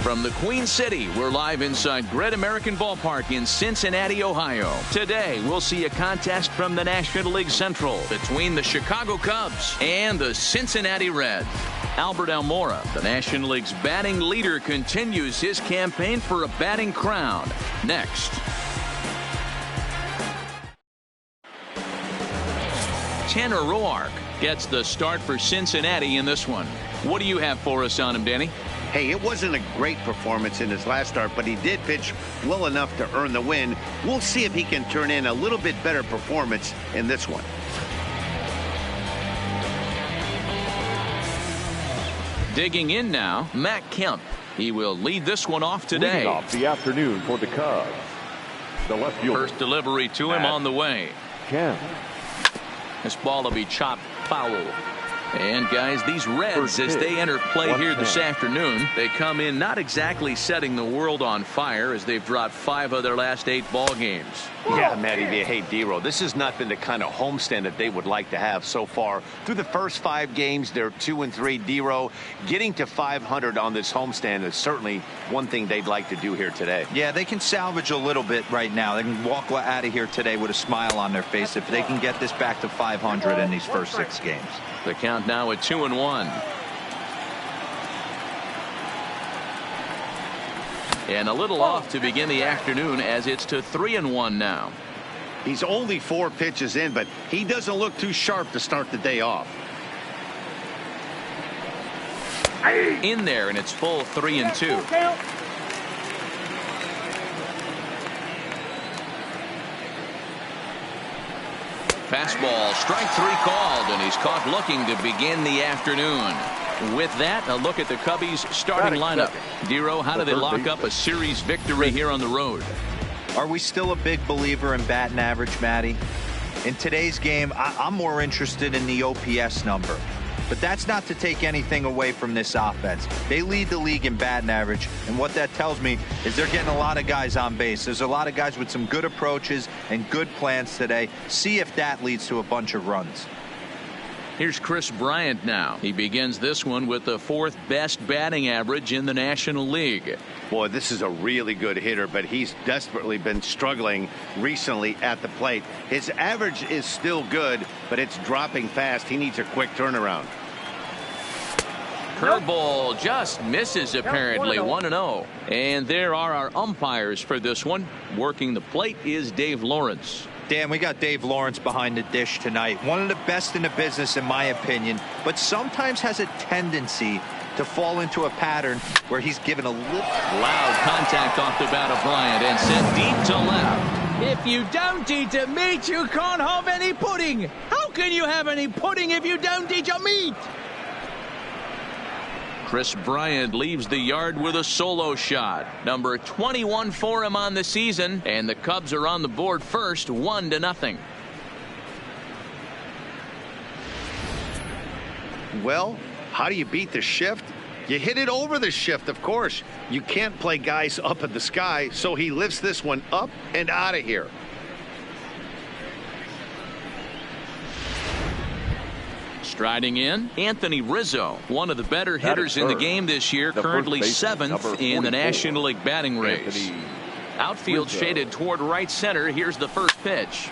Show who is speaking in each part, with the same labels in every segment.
Speaker 1: From the Queen City, we're live inside Great American Ballpark in Cincinnati, Ohio. Today, we'll see a contest from the National League Central between the Chicago Cubs and the Cincinnati Reds. Albert Almora, the National League's batting leader, continues his campaign for a batting crown. Next. Tanner Roark gets the start for Cincinnati in this one. What do you have for us on him, Danny?
Speaker 2: Hey, it wasn't a great performance in his last start, but he did pitch well enough to earn the win. We'll see if he can turn in a little bit better performance in this one.
Speaker 1: Digging in now, Matt Kemp. He will lead this one off today.
Speaker 3: Leading off the afternoon for the Cubs, the left fielder.
Speaker 1: First delivery to him on the way.
Speaker 3: Kemp.
Speaker 1: This ball will be chopped foul. And guys, these Reds, as they enter play here this afternoon, they come in not exactly setting the world on fire as they've dropped 5 of their last 8 ball games.
Speaker 4: Yeah, Matty, hey, D-Row, this has not been the kind of homestand that they would like to have so far. Through the first 5 games, they're 2-3. D-Row, getting to 500 on this homestand is certainly one thing they'd like to do here today.
Speaker 5: Yeah, they can salvage a little bit right now. They can walk out of here today with a smile on their face if they can get this back to 500 in these first 6 games.
Speaker 1: The count now at 2-1. And a little off to begin the afternoon as it's to 3-1 now.
Speaker 2: He's only 4 pitches in, but he doesn't look too sharp to start the day off.
Speaker 1: In there, and it's full 3-2. Fastball, strike 3 called, and he's caught looking to begin the afternoon. With that, a look at the Cubbies' starting lineup. D-Row, how do they lock up a series victory here on the road?
Speaker 5: Are we still a big believer in batting average, Matty? In today's game, I'm more interested in the OPS number. But that's not to take anything away from this offense. They lead the league in batting average, and what that tells me is they're getting a lot of guys on base. There's a lot of guys with some good approaches and good plans today. See if that leads to a bunch of runs.
Speaker 1: Here's Kris Bryant now. He begins this one with the 4th best batting average in the National League.
Speaker 2: Boy, this is a really good hitter, but he's desperately been struggling recently at the plate. His average is still good, but it's dropping fast. He needs a quick turnaround.
Speaker 1: Curveball just misses apparently. 1-0. And there are our umpires for this one. Working the plate is Dave Lawrence.
Speaker 5: Dan, we got Dave Lawrence behind the dish tonight. One of the best in the business, in my opinion, but sometimes has a tendency to fall into a pattern where he's given a little
Speaker 1: loud contact off the bat of Bryant and sent deep to left.
Speaker 6: If you don't eat the meat, you can't have any pudding. How can you have any pudding if you don't eat your meat?
Speaker 1: Kris Bryant leaves the yard with a solo shot. Number 21 for him on the season, and the Cubs are on the board first, 1-0.
Speaker 2: Well, how do you beat the shift? You hit it over the shift, of course. You can't play guys up in the sky, so he lifts this one up and out of here.
Speaker 1: Striding in, Anthony Rizzo, one of the better hitters in the game this year, currently 7th in the National League batting race. Outfield shaded toward right center. Here's the first pitch.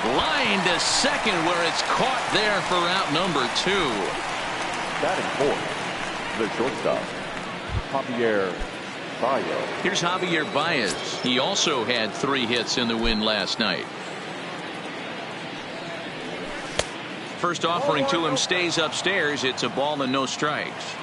Speaker 1: Line to second, where it's caught there for out number 2.
Speaker 3: Batting 4th, the shortstop, Javier Baez.
Speaker 1: Here's Javier Baez. He also had 3 hits in the win last night. First offering to him stays upstairs. It's a ball and no strikes.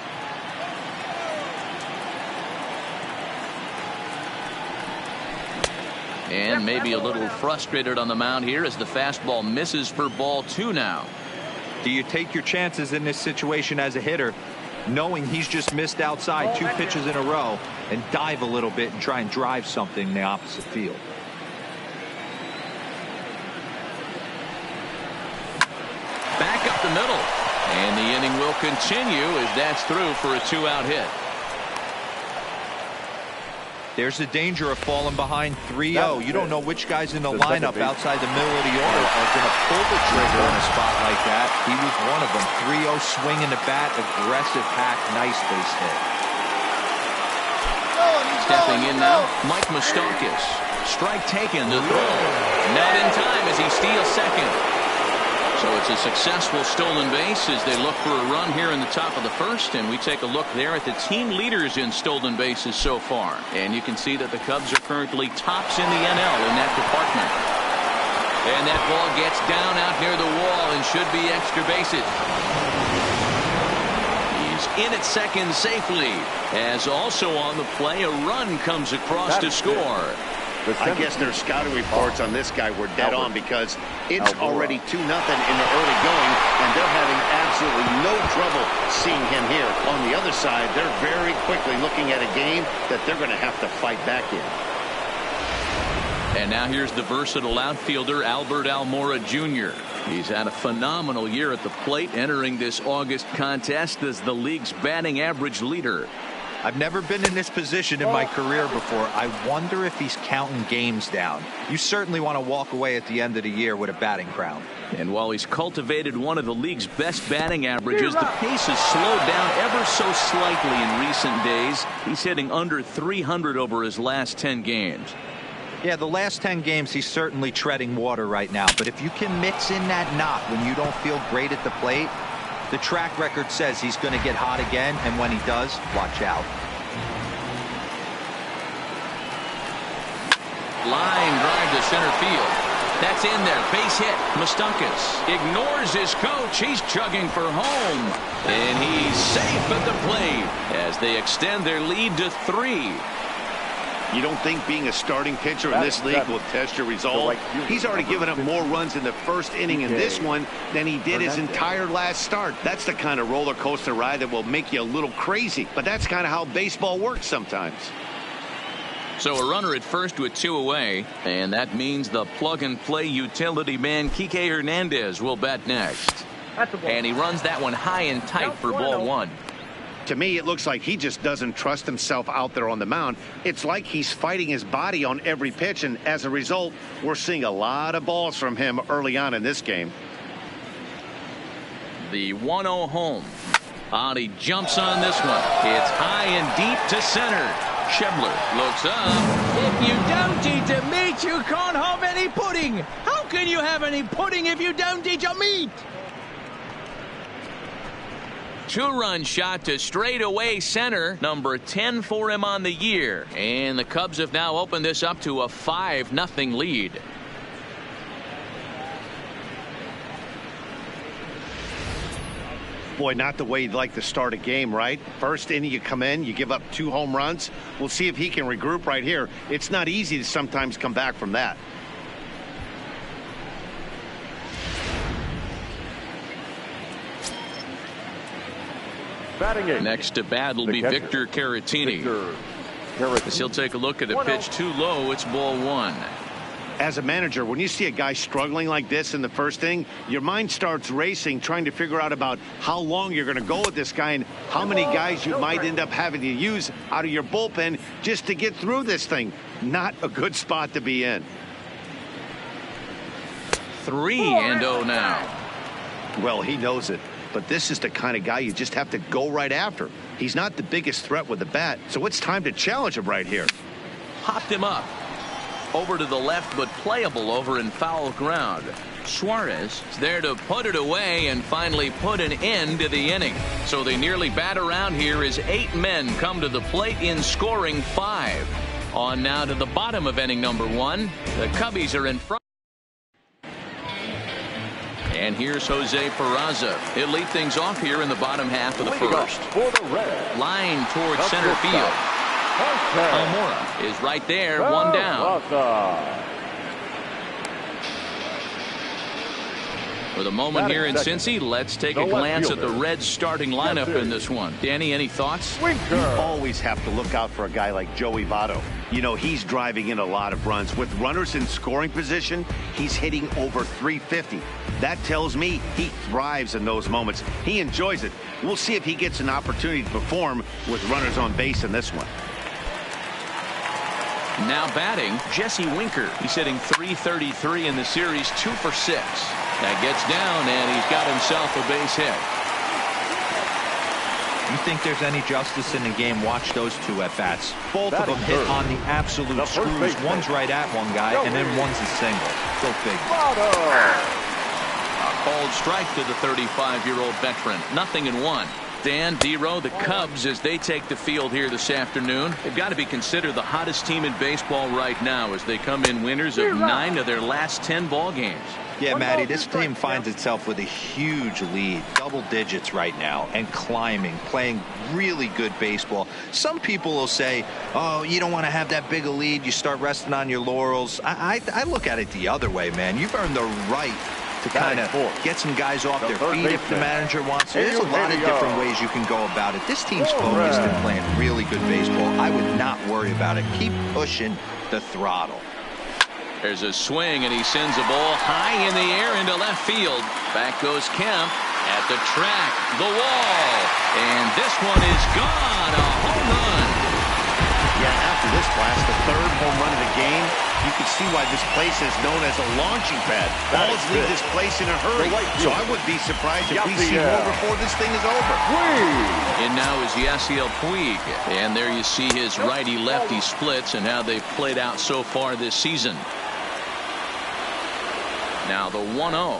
Speaker 1: And maybe a little frustrated on the mound here as the fastball misses for ball 2 now.
Speaker 5: Do you take your chances in this situation as a hitter, knowing he's just missed outside 2 pitches in a row, and dive a little bit and try and drive something in the opposite field?
Speaker 1: Back up the middle, and the inning will continue as that's through for a 2-out hit.
Speaker 5: There's the danger of falling behind 3-0. You don't know which guys in the lineup outside the middle of the order are going to pull the trigger in a spot like that. He was one of them. 3-0 swing in the bat, aggressive hack, nice base hit.
Speaker 1: Stepping in now, Mike Moustakas. Strike taken to throw. Not in time as he steals second. So it's a successful stolen base as they look for a run here in the top of the first. And we take a look there at the team leaders in stolen bases so far. And you can see that the Cubs are currently tops in the NL in that department. And that ball gets down out near the wall and should be extra bases. He's in at second safely. As also on the play, a run comes across to score.
Speaker 2: I guess their scouting reports on this guy were dead on because it's already 2-0 in the early going, and they're having absolutely no trouble seeing him here. On the other side, they're very quickly looking at a game that they're going to have to fight back in.
Speaker 1: And now here's the versatile outfielder, Albert Almora Jr. He's had a phenomenal year at the plate, entering this August contest as the league's batting average leader.
Speaker 5: I've never been in this position in my career before. I wonder if he's counting games down. You certainly want to walk away at the end of the year with a batting crown.
Speaker 1: And while he's cultivated one of the league's best batting averages, the pace has slowed down ever so slightly in recent days. He's hitting under 300 over his last 10 games.
Speaker 5: Yeah, the last 10 games, he's certainly treading water right now. But if you can mix in that knock when you don't feel great at the plate, the track record says he's going to get hot again, and when he does, watch out.
Speaker 1: Line drive to center field. That's in there. Base hit. Moustakas ignores his coach. He's chugging for home. And he's safe at the plate as they extend their lead to 3.
Speaker 2: You don't think being a starting pitcher in this league will test your resolve? He's already given up more runs in the first inning in this one than he did his entire last start. That's the kind of roller coaster ride that will make you a little crazy. But that's kind of how baseball works sometimes.
Speaker 1: So a runner at first with 2 away. And that means the plug-and-play utility man, Kike Hernandez, will bat next. And he runs that one high and tight for ball 1.
Speaker 2: To me, it looks like he just doesn't trust himself out there on the mound. It's like he's fighting his body on every pitch, and as a result, we're seeing a lot of balls from him early on in this game.
Speaker 1: The 1-0 home. He jumps on this one. It's high and deep to center. Schebler looks up.
Speaker 6: If you don't eat the meat, you can't have any pudding. How can you have any pudding if you don't eat your meat?
Speaker 1: 2-run shot to straightaway center. Number 10 for him on the year. And the Cubs have now opened this up to a 5-0 lead.
Speaker 2: Boy, not the way you'd like to start a game, right? First inning, you come in, you give up 2 home runs. We'll see if he can regroup right here. It's not easy to sometimes come back from that.
Speaker 1: Next to bat will be Victor Caratini. As he'll take a look at a pitch too low. It's ball 1.
Speaker 2: As a manager, when you see a guy struggling like this in the first inning, your mind starts racing, trying to figure out about how long you're going to go with this guy and how many guys you might end up having to use out of your bullpen just to get through this thing. Not a good spot to be in.
Speaker 1: 3-0 now.
Speaker 2: Well, he knows it. But this is the kind of guy you just have to go right after. He's not the biggest threat with the bat, so it's time to challenge him right here.
Speaker 1: Hopped him up. Over to the left, but playable over in foul ground. Suarez is there to put it away and finally put an end to the inning. So they nearly bat around here as 8 men come to the plate in scoring 5. On now to the bottom of inning number 1. The Cubbies are in front. And here's Jose Peraza. He'll lead things off here in the bottom half of the first. Line towards center field. Almora is right there, 1 down. For the moment here in Cincy, let's take a glance at the Reds starting lineup in this one. Danny, any thoughts?
Speaker 2: You always have to look out for a guy like Joey Votto. You know, he's driving in a lot of runs. With runners in scoring position, he's hitting over 350. That tells me he thrives in those moments. He enjoys it. We'll see if he gets an opportunity to perform with runners on base in this one.
Speaker 1: Now batting, Jesse Winker. He's hitting .333 in the series, 2 for 6. That gets down, and he's got himself a base hit.
Speaker 5: You think there's any justice in the game? Watch those two at-bats. Both of them hit
Speaker 3: third.
Speaker 5: on the absolute screws. One's right at one guy, and then one's a single. Go figure.
Speaker 1: A called strike to the 35-year-old veteran. 0-1. Dan, Dero, the Cubs, as they take the field here this afternoon, they've got to be considered the hottest team in baseball right now as they come in winners of 9 of their last 10 ball games.
Speaker 5: Yeah, Matty, this team finds itself with a huge lead, double digits right now, and climbing, playing really good baseball. Some people will say, oh, you don't want to have that big a lead, you start resting on your laurels. I look at it the other way, man. You've earned the right to kind of get some guys off their feet if the manager wants to. There's a lot of different ways you can go about it. This team's focused and playing really good baseball. I would not worry about it. Keep pushing the throttle.
Speaker 1: There's a swing, and he sends a ball high in the air into left field. Back goes Kemp at the track, the wall, and this one is gone. A home run.
Speaker 2: Yeah, after this blast, the third home run of the game, you can see why this place is known as a launching pad. Balls leave this place in a hurry, so I wouldn't be surprised if we see more before this thing is over.
Speaker 1: And now is Yasiel Puig, and there you see his righty-lefty splits and how they've played out so far this season. Now the 1-0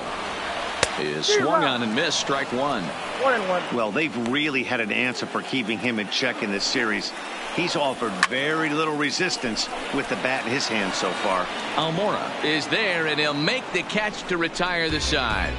Speaker 1: is swung on and missed, strike one.
Speaker 6: 1-1.
Speaker 2: Well, they've really had an answer for keeping him in check in this series. He's offered very little resistance with the bat in his hand so far.
Speaker 1: Almora is there, and he'll make the catch to retire the side.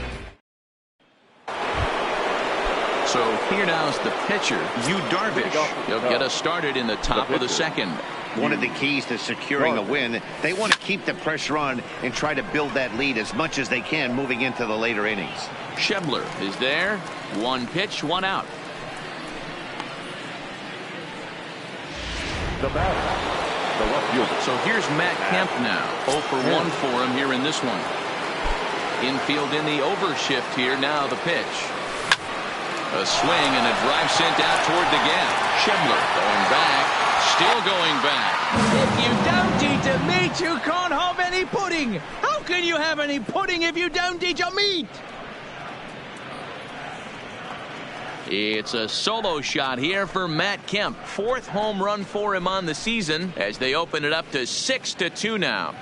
Speaker 1: So here now's the pitcher, Yu Darvish. He'll get us started in the top of the second.
Speaker 2: One of the keys to securing a win, they want to keep the pressure on and try to build that lead as much as they can moving into the later innings.
Speaker 1: Schebler is there. One pitch, one out.
Speaker 3: The batter, the left fielder.
Speaker 1: So here's Matt Kemp now. 0 for 1 for him here in this one. Infield in the overshift here. Now the pitch. A swing and a drive sent out toward the gap. Schebler going back. Still going back.
Speaker 6: If you don't eat the meat, you can't have any pudding. How can you have any pudding if you don't eat your meat?
Speaker 1: It's a solo shot here for Matt Kemp. 4th home run for him on the season as they open it up to 6-2 now.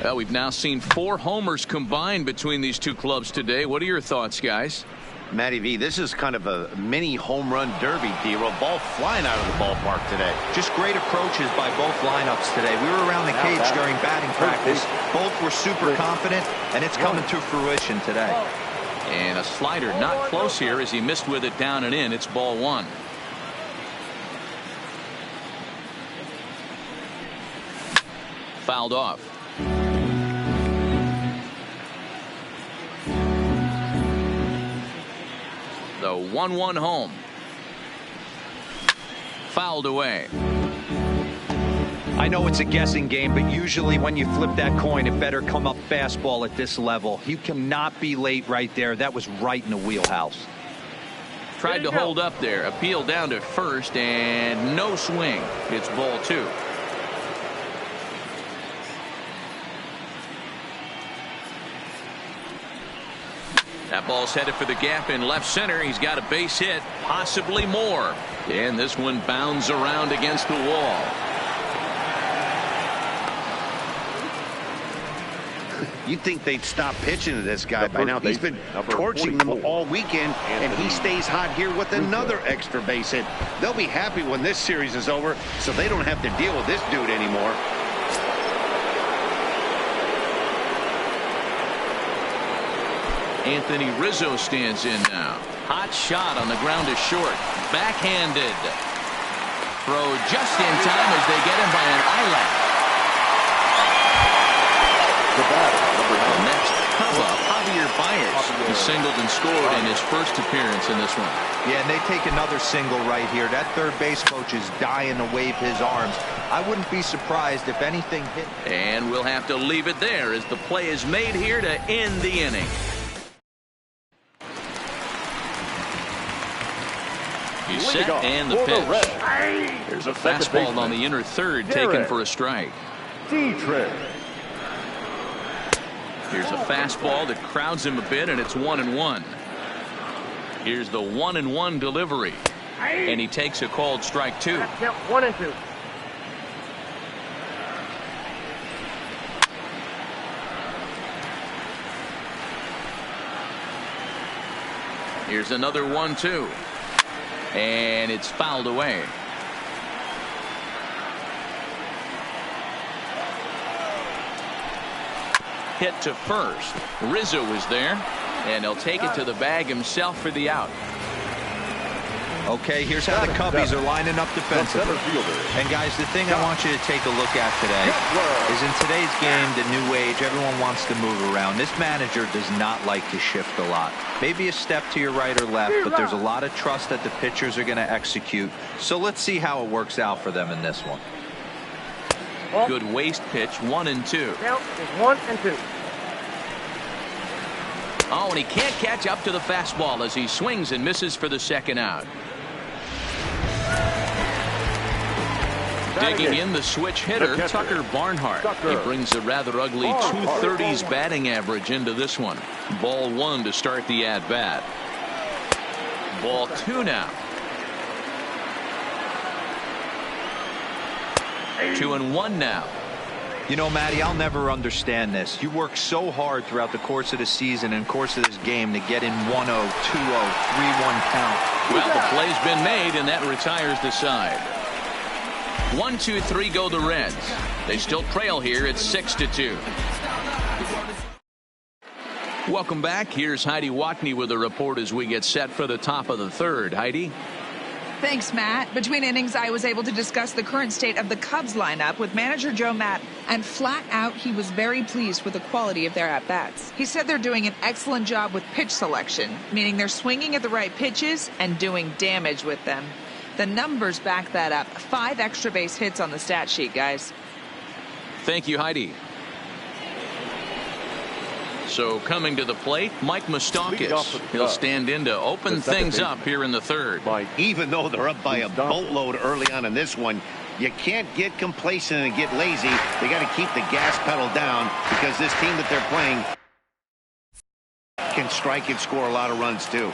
Speaker 1: Well, we've now seen 4 homers combined between these two clubs today. What are your thoughts, guys?
Speaker 2: Matty V, this is kind of a mini home run derby, Dero. Ball flying out of the ballpark today.
Speaker 5: Just great approaches by both lineups today. We were around the cage during batting practice. Both were super confident, and it's coming to fruition today.
Speaker 1: And a slider not close here as he missed with it down and in. It's ball 1. Fouled off. The 1-1 home. Fouled away.
Speaker 5: I know it's a guessing game, but usually when you flip that coin, it better come up fastball at this level. You cannot be late right there. That was right in the wheelhouse.
Speaker 1: Tried to hold up there. Appeal down to first, and no swing. It's ball 2. That ball's headed for the gap in left center. He's got a base hit, possibly more. And this one bounds around against the wall.
Speaker 2: You'd think they'd stop pitching to this guy by now. He's been torching them all weekend, and he stays hot here with another extra base hit. They'll be happy when this series is over, so they don't have to deal with this dude anymore.
Speaker 1: Anthony Rizzo stands in now. Hot shot on the ground to short. Backhanded. Throw just in time as they get him by an eyelash.
Speaker 3: The batter, number 9.
Speaker 1: Next up, Javier Baez. He singled and scored in his first appearance in this one.
Speaker 5: Yeah, and they take another single right here. That third base coach is dying to wave his arms. I wouldn't be surprised if anything hit.
Speaker 1: And we'll have to leave it there as the play is made here to end the inning. He's set and the pitch. There's a fastball on the inner third taken for a strike.
Speaker 3: Dietrich.
Speaker 1: Here's a fastball that crowds him a bit, and it's 1-1. Here's the 1-1 delivery, and he takes a called strike 2.
Speaker 7: 1-2.
Speaker 1: Here's another 1-2, and it's fouled away. Hit to first. Rizzo is there, and he'll take it to the bag himself for the out.
Speaker 5: Okay, here's how the Cubbies are lining up defensively. And guys, the thing I want you to take a look at today is in today's game, the new age, everyone wants to move around. This manager does not like to shift a lot. Maybe a step to your right or left, but there's a lot of trust that the pitchers are going to execute. So let's see how it works out for them in this one.
Speaker 1: Good waist pitch, 1-2.
Speaker 7: Count is 1-2.
Speaker 1: Oh, and he can't catch up to the fastball as he swings and misses for the second out. Digging in the switch hitter, Tucker Barnhart. He brings a rather ugly 230s batting average into this one. Ball 1 to start the at-bat. Ball 2 now. 2-1 now.
Speaker 5: You know, Matty, I'll never understand this. You work so hard throughout the course of the season and course of this game to get in 1-0, 2-0, 3-1 count.
Speaker 1: Well, the play's been made, and that retires the side. 1-2-3 go the Reds. They still trail here at 6-2. Welcome back. Here's Heidi Watney with a report as we get set for the top of the third. Heidi?
Speaker 8: Thanks, Matt. Between innings, I was able to discuss the current state of the Cubs lineup with manager Joe Matt, and flat out, he was very pleased with the quality of their at-bats. He said they're doing an excellent job with pitch selection, meaning they're swinging at the right pitches and doing damage with them. The numbers back that up. 5 extra base hits on the stat sheet, guys.
Speaker 1: Thank you, Heidi. So coming to the plate, Mike Moustakas. He'll stand in to open things up here in the third.
Speaker 2: Even though they're up by a boatload early on in this one, you can't get complacent and get lazy. They got to keep the gas pedal down because this team that they're playing can strike and score a lot of runs too.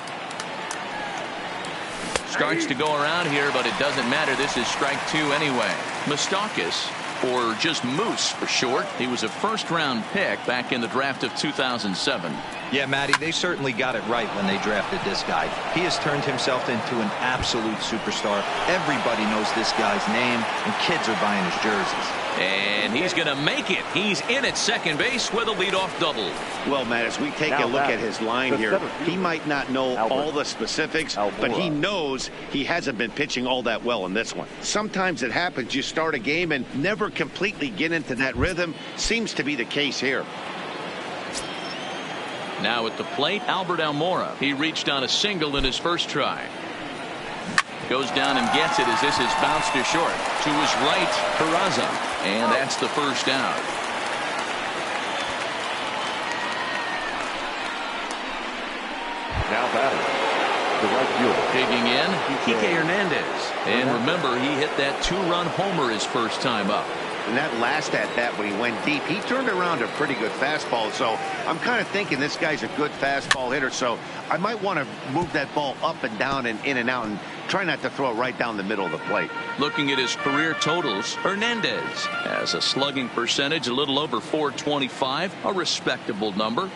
Speaker 1: Starts to go around here, but it doesn't matter. This is strike 2 anyway. Moustakas, or just Moose for short. He was a first-round pick back in the draft of 2007.
Speaker 5: Yeah, Matty, they certainly got it right when they drafted this guy. He has turned himself into an absolute superstar. Everybody knows this guy's name, and kids are buying his jerseys.
Speaker 1: And he's going to make it. He's in at second base with a leadoff double.
Speaker 2: Well, Matt, as we take a look at his line here, he might not know all the specifics, but he knows he hasn't been pitching all that well in this one. Sometimes it happens. You start a game and never completely get into that rhythm. Seems to be the case here.
Speaker 1: Now at the plate, Albert Almora. He reached on a single in his first try. Goes down and gets it as this is bounced to short. To his right, Peraza. And that's the first out.
Speaker 3: Now batting, the right fielder.
Speaker 1: Digging in, Kike Hernandez. And remember, he hit that 2-run homer his first time up.
Speaker 2: And that last at-bat when he went deep, he turned around a pretty good fastball. So I'm kind of thinking this guy's a good fastball hitter. So I might want to move that ball up and down and in and out and try not to throw it right down the middle of the plate.
Speaker 1: Looking at his career totals, Hernandez has a slugging percentage a little over .425, a respectable number.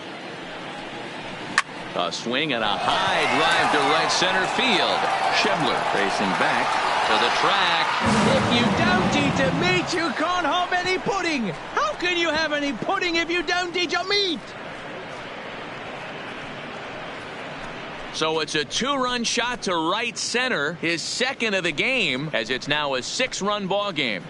Speaker 1: A swing and a high drive to right center field. Schebler racing back to the track.
Speaker 6: If you don't eat a meat, you can't have any pudding. How can you have any pudding if you don't eat your meat?
Speaker 1: So it's a 2-run shot to right center, his second of the game, as it's now a 6-run ball game.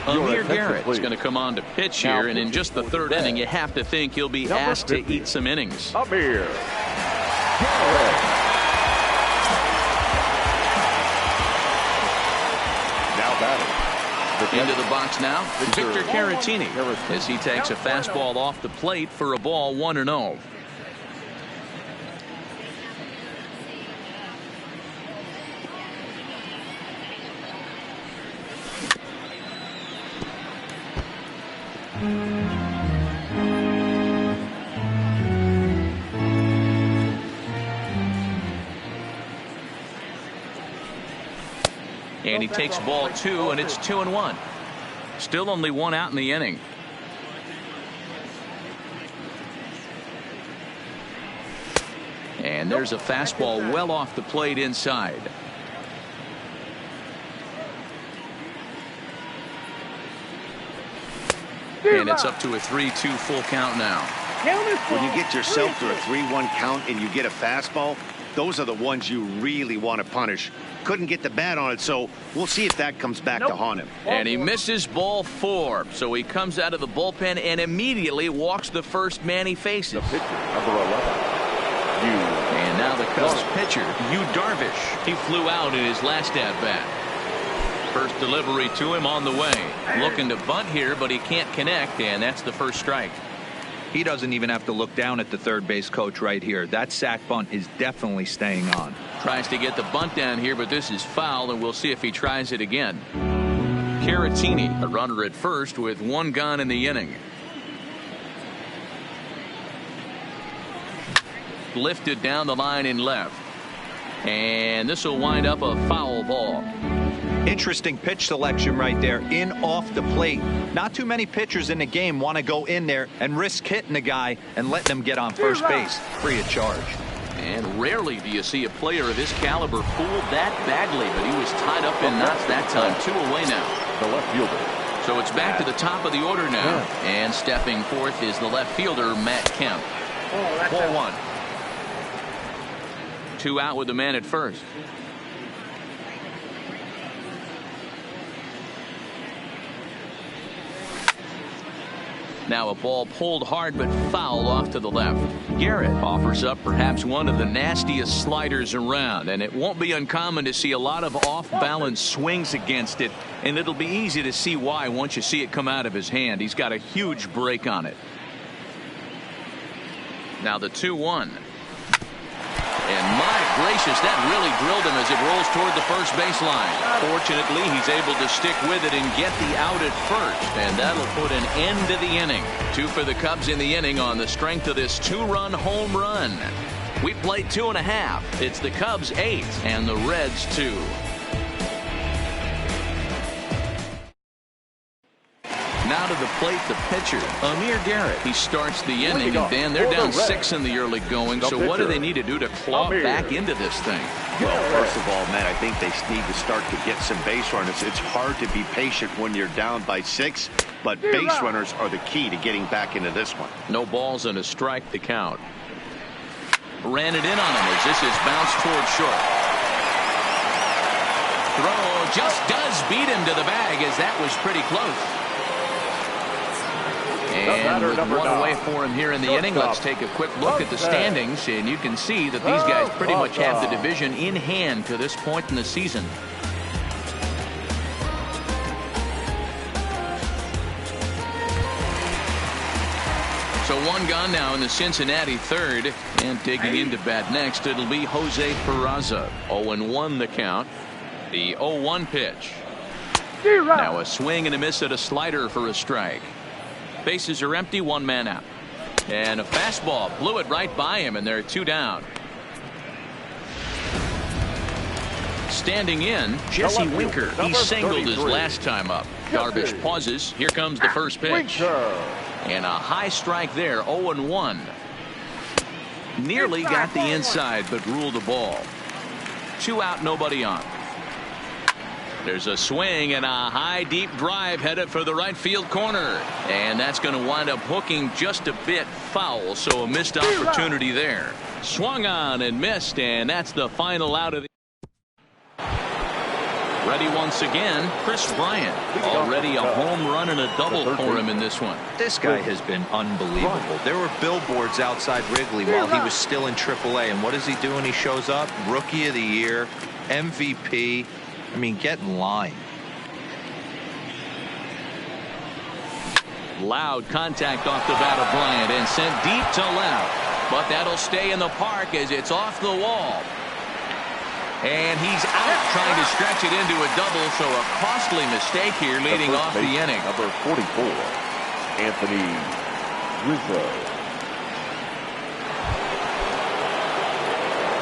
Speaker 1: Amir Garrett is going to come on to pitch here, and in just the third inning, you have to think he'll be asked to eat some innings.
Speaker 3: Amir
Speaker 1: Into the box now, Victor Caratini, as he takes a fastball off the plate for a ball 1-0. And he takes ball 2, and it's 2-1. Still only 1 out in the inning. And there's a fastball well off the plate inside. And it's up to a 3-2 full count now.
Speaker 2: When you get yourself to a 3-1 count and you get a fastball, those are the ones you really want to punish. Couldn't get the bat on it, so we'll see if that comes back to haunt him.
Speaker 1: And he misses ball 4, so he comes out of the bullpen and immediately walks the first man he faces.
Speaker 3: The pitcher, number 11.
Speaker 1: And now the Cubs pitcher, Yu Darvish. He flew out in his last at-bat. First delivery to him on the way. Looking to bunt here, but he can't connect, and that's the first strike.
Speaker 5: He doesn't even have to look down at the third base coach right here. That sac bunt is definitely staying on.
Speaker 1: Tries to get the bunt down here, but this is foul, and we'll see if he tries it again. Caratini, a runner at first with 1 gone in the inning. Lifted down the line in left. And this will wind up a foul ball.
Speaker 5: Interesting pitch selection right there, in off the plate. Not too many pitchers in the game want to go in there and risk hitting the guy and letting him get on first base free of charge.
Speaker 1: And rarely do you see a player of his caliber fooled that badly, but he was tied up in knots that time. 2 away now.
Speaker 3: The left fielder.
Speaker 1: So it's back to the top of the order now. And stepping forth is the left fielder, Matt Kemp. Ball 1. 2 out with the man at first. Now a ball pulled hard but foul off to the left. Garrett offers up perhaps one of the nastiest sliders around, and it won't be uncommon to see a lot of off-balance swings against it, and it'll be easy to see why once you see it come out of his hand. He's got a huge break on it. Now the 2-1. And my gracious, that really drilled him as it rolls toward the first baseline. Fortunately, he's able to stick with it and get the out at first, and that'll put an end to the inning. 2 for the Cubs in the inning on the strength of this 2-run home run. We played 2.5. It's the Cubs 8 and the Reds 2. Now to the plate, the pitcher, Amir Garrett. He starts the inning, and Dan, they're down 6 in the early going. So what do they need to do to claw back into this thing?
Speaker 2: Well, first of all, Matt, I think they need to start to get some base runners. It's hard to be patient when you're down by 6, but base runners are the key to getting back into this one.
Speaker 1: No balls and a strike to count. Ran it in on him as this is bounced toward short. Throw just does beat him to the bag, as that was pretty close. And with 1 away for him here in the inning, let's take a quick look at the standings, and you can see that these guys pretty much have the division in hand to this point in the season. So 1 gone now in the Cincinnati third, and digging into bat next, it'll be Jose Peraza. 0-1 the count. The 0-1 pitch. Now a swing and a miss at a slider for a strike. Bases are empty, 1 man out. And a fastball blew it right by him, and they're 2 down. Standing in, Jesse Winker. He singled his last time up. Darvish pauses. Here comes the first pitch. And a high strike there, 0-1. Nearly got the inside, but ruled the ball. 2 out, nobody on. There's a swing and a high deep drive headed for the right field corner, and that's going to wind up hooking just a bit foul, so a missed opportunity there. Swung on and missed, and that's the final out of the ready once again. Chris Bryant, already a home run and a double for him in this one.
Speaker 5: This guy has been unbelievable. There were billboards outside Wrigley while he was still in AAA, and what is he doing? He shows up, Rookie of the Year, MVP. I mean, get in line.
Speaker 1: Loud contact off the bat of Bryant and sent deep to left. But that'll stay in the park as it's off the wall. And he's out trying to stretch it into a double, so a costly mistake here leading off the inning.
Speaker 3: Number 44, Anthony Rizzo.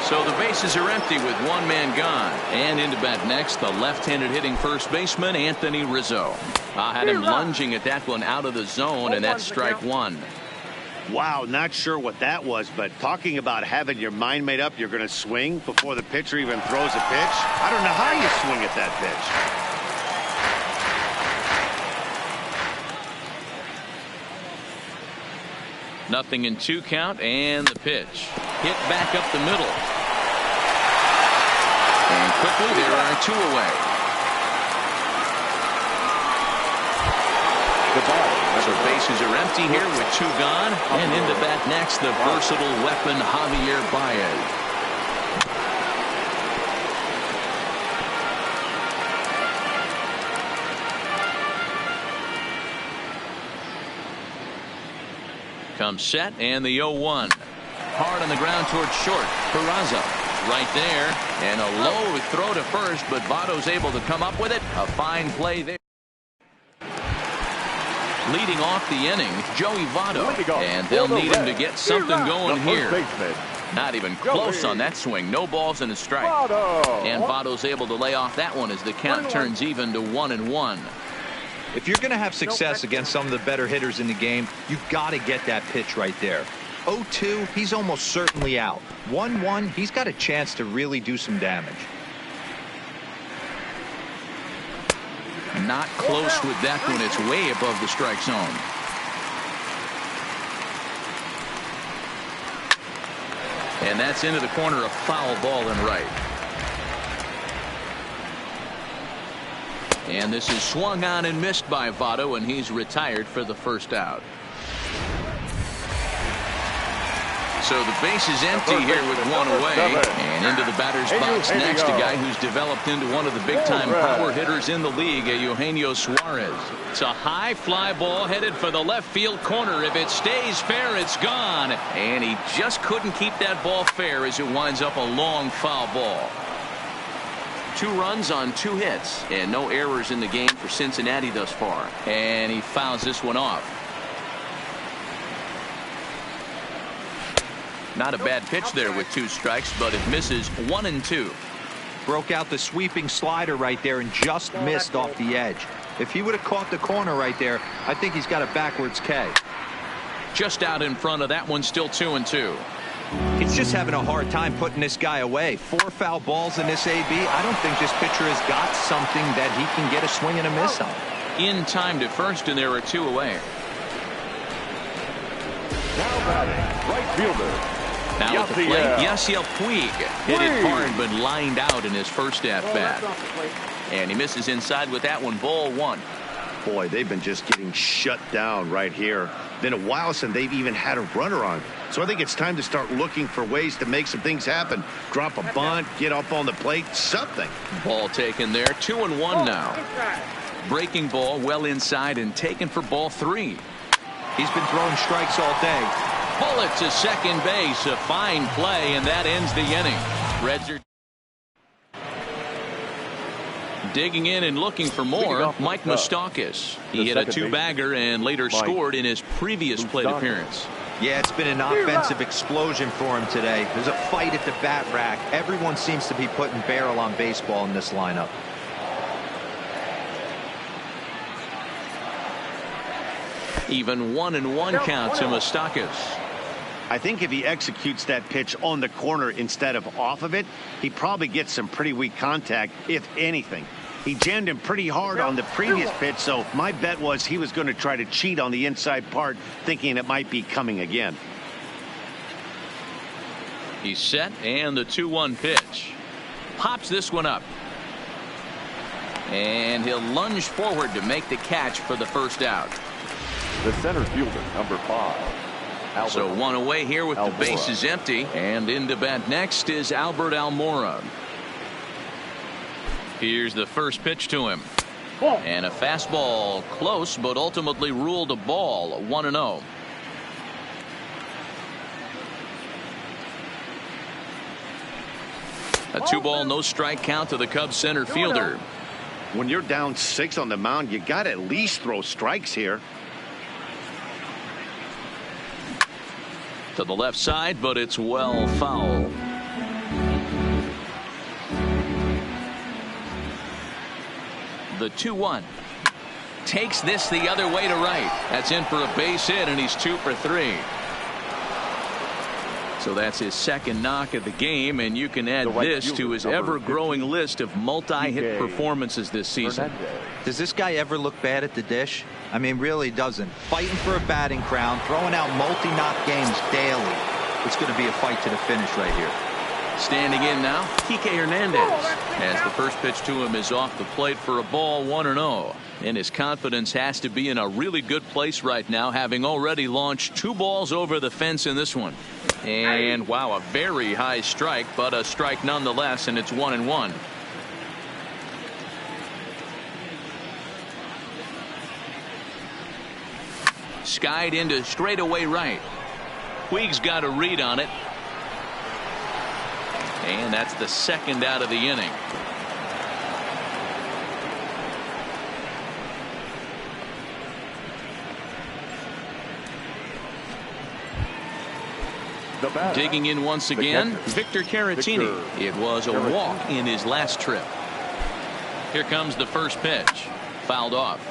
Speaker 1: So the bases are empty with one man gone. And into bat next, the left-handed hitting first baseman, Anthony Rizzo. I had him lunging at that one out of the zone, and that's strike one.
Speaker 2: Wow, not sure what that was, but talking about having your mind made up, you're going to swing before the pitcher even throws a pitch. I don't know how you swing at that
Speaker 1: pitch. Nothing in 2 count, and the pitch. Hit back up the middle. And quickly there are 2 away. So bases are empty here with 2 gone. And into bat next, the versatile weapon Javier Baez. Comes set and the 0-1. Hard on the ground towards short. Peraza right there. And a low throw to first, but Votto's able to come up with it. A fine play there. Leading off the inning, Joey Votto. And they'll need him to get something going here. Not even close on that swing. No balls and a strike. And Votto's able to lay off that one as the count turns even to 1-1.
Speaker 5: If you're going to have success against some of the better hitters in the game, you've got to get that pitch right there. 0-2, he's almost certainly out. 1-1, he's got a chance to really do some damage.
Speaker 1: Not close with that one. It's way above the strike zone. And that's into the corner, a foul ball and right. And this is swung on and missed by Votto, and he's retired for the first out. So the base is empty here with 1 away. And into the batter's box next, a guy who's developed into one of the big-time power hitters in the league, Eugenio Suarez. It's a high fly ball headed for the left field corner. If it stays fair, it's gone. And he just couldn't keep that ball fair as it winds up a long foul ball. 2 runs on 2 hits, and no errors in the game for Cincinnati thus far. And he fouls this one off. Not a bad pitch there with 2 strikes, but it misses 1-2.
Speaker 5: Broke out the sweeping slider right there and just missed off the edge. If he would have caught the corner right there, I think he's got a backwards K.
Speaker 1: Just out in front of that one, still 2-2.
Speaker 5: He's just having a hard time putting this guy away. 4 foul balls in this AB. I don't think this pitcher has got something that he can get a swing and a miss on.
Speaker 1: In time to first, and there are 2 away.
Speaker 3: Now batting, right fielder.
Speaker 1: Now at the plate, Yasiel Puig hit it hard but lined out in his first at-bat. And he misses inside with that one, ball 1.
Speaker 2: Boy, they've been just getting shut down right here. Been a while since they've even had a runner on. So I think it's time to start looking for ways to make some things happen. Drop a bunt, get up on the plate, something.
Speaker 1: Ball taken there, 2-1 now. Breaking ball well inside and taken for ball 3.
Speaker 5: He's been throwing strikes all day.
Speaker 1: Bullet to second base, a fine play, and that ends the inning. Reds are digging in and looking for more. Mike Moustakas. He hit a 2-bagger and later scored in his previous plate appearance.
Speaker 5: Yeah, it's been an offensive explosion for him today. There's a fight at the bat rack. Everyone seems to be putting barrel on baseball in this lineup.
Speaker 1: Even 1-1 count to Moustakas.
Speaker 2: I think if he executes that pitch on the corner instead of off of it, he probably gets some pretty weak contact, if anything. He jammed him pretty hard on the previous pitch, so my bet was he was going to try to cheat on the inside part, thinking it might be coming again.
Speaker 1: He's set, and the 2-1 pitch. Pops this one up. And he'll lunge forward to make the catch for the first out.
Speaker 3: The center fielder, number 5. Albert.
Speaker 1: So 1 away here with the bases empty. And into bat next is Albert Almora. Here's the first pitch to him. And a fastball close, but ultimately ruled a ball. 1-0. A 2-ball, no strike count to the Cubs center fielder.
Speaker 2: When you're down 6 on the mound, you got to at least throw strikes here.
Speaker 1: To the left side, but it's well foul. The 2-1. Takes this the other way to right. That's in for a base hit, and he's 2 for 3. So that's his second knock of the game, and you can add this to his ever-growing list of multi-hit performances this season.
Speaker 5: Does this guy ever look bad at the dish? I mean, really doesn't. Fighting for a batting crown, throwing out multi-knock games daily. It's going to be a fight to the finish right here.
Speaker 1: Standing in now, Kike Hernandez, as the first pitch to him is off the plate for a ball. 1-0. And his confidence has to be in a really good place right now, having already launched 2 balls over the fence in this one. And wow, a very high strike, but a strike nonetheless, and it's 1-1. Skied into straightaway right. Puig's got a read on it. And that's the second out of the inning. Digging in once again, Victor Caratini. It was a walk in his last trip. Here comes the first pitch. Fouled off.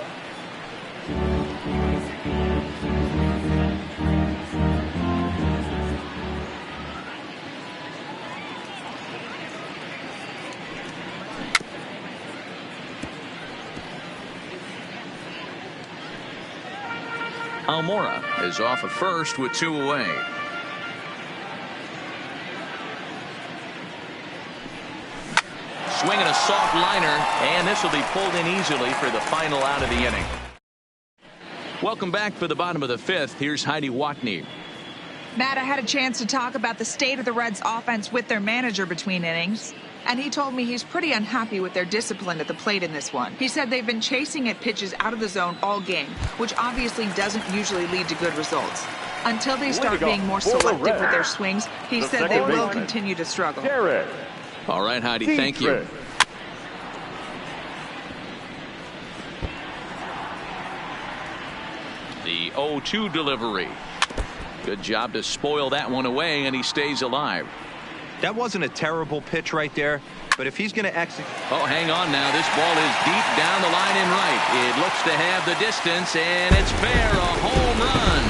Speaker 1: Almora is off at first with 2 away. Swinging a soft liner, and this will be pulled in easily for the final out of the inning. Welcome back for the bottom of the 5th. Here's Heidi Watney.
Speaker 8: Matt, I had a chance to talk about the state of the Reds offense with their manager between innings, and he told me he's pretty unhappy with their discipline at the plate in this one. He said they've been chasing at pitches out of the zone all game, which obviously doesn't usually lead to good results. Until they start being more selective with their swings, he said they will continue to struggle.
Speaker 1: All right, Heidi, thank you. The 0-2 delivery. Good job to spoil that one away, and he stays alive.
Speaker 5: That wasn't a terrible pitch right there, but if he's going to execute...
Speaker 1: Oh, hang on now. This ball is deep down the line and right. It looks to have the distance, and it's fair. A home run.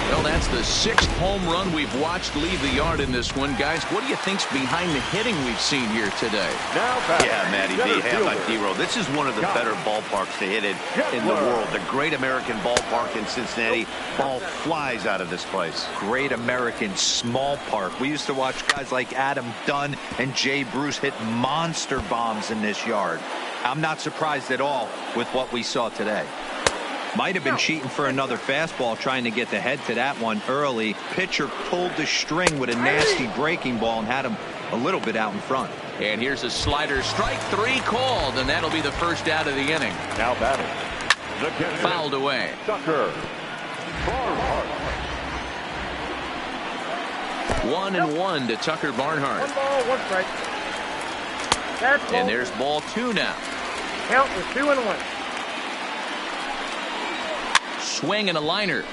Speaker 1: Well, that's the 6th home run we've watched leave the yard in this one. Guys, what do you think's behind the hitting we've seen here today?
Speaker 2: Yeah, Matty B, how about D-Row? This is one of the better ballparks to hit it in the world. The Great American Ballpark in Cincinnati. Ball flies out of this place.
Speaker 5: Great American small park. We used to watch guys like Adam Dunn and Jay Bruce hit monster bombs in this yard. I'm not surprised at all with what we saw today. Might have been cheating for another fastball, trying to get the head to that one early. Pitcher pulled the string with a nasty breaking ball and had him a little bit out in front.
Speaker 1: And here's a slider. Strike 3 called, and that'll be the first out of the inning.
Speaker 3: Now batting.
Speaker 1: Fouled away.
Speaker 3: Tucker.
Speaker 1: 1-1 to Tucker Barnhart.
Speaker 7: 1 ball, 1 strike. That's ball.
Speaker 1: And there's ball 2 now.
Speaker 7: Count was 2-1.
Speaker 1: Swing and a liner,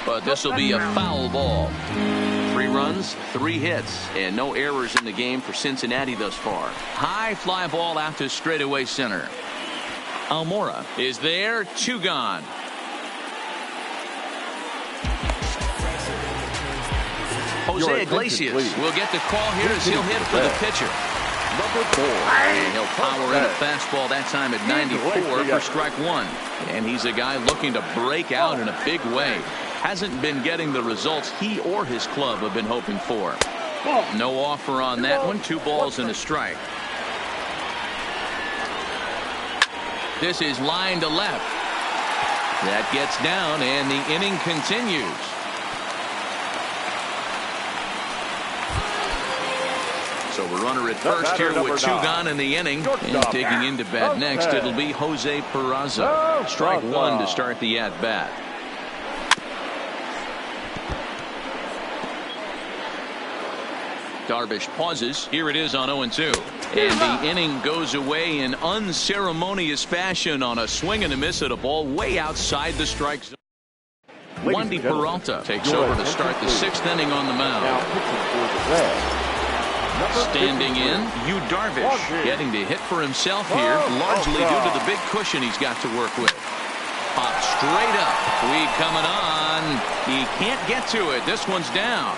Speaker 1: but this will be a foul ball. 3 runs, 3 hits, and no errors in the game for Cincinnati thus far. High fly ball out to straightaway center. Almora is there, 2 gone. Jose Iglesias will get the call here as he'll hit for the pitcher.
Speaker 3: Number 4.
Speaker 1: And he'll power in a fastball that time at 94 for strike 1. And he's a guy looking to break out in a big way. Hasn't been getting the results he or his club have been hoping for. No offer on that one. 2 balls and a strike. This is line to left. That gets down, and the inning continues. So a runner at first here with 2 gone in the inning. And taking into bat next, it'll be Jose Peraza. Strike 1 to start the at-bat. Darvish pauses. Here it is on 0-2. And the inning goes away in unceremonious fashion on a swing and a miss at a ball way outside the strike zone. Wandy Peralta takes over to start the 6th inning on the mound. Standing in, Yu Darvish getting to hit for himself here, largely due to the big cushion he's got to work with. Pop straight up. Tweed coming on. He can't get to it. This one's down.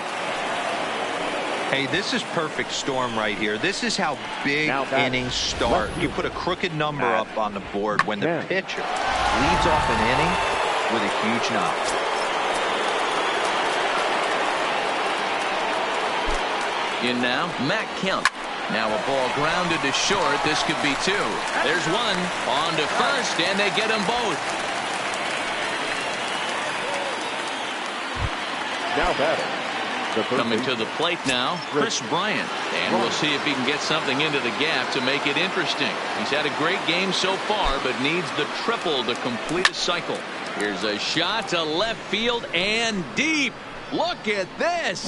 Speaker 5: Hey, this is perfect storm right here. This is how big innings start. You put a crooked number up on the board when the pitcher leads off an inning with a huge knock.
Speaker 1: In now, Matt Kemp. Now a ball grounded to short. This could be 2. There's 1. On to first, and they get them both.
Speaker 3: Now batting.
Speaker 1: Coming to the plate now, Chris Bryant. And we'll see if he can get something into the gap to make it interesting. He's had a great game so far, but needs the triple to complete a cycle. Here's a shot to left field and deep. Look at this.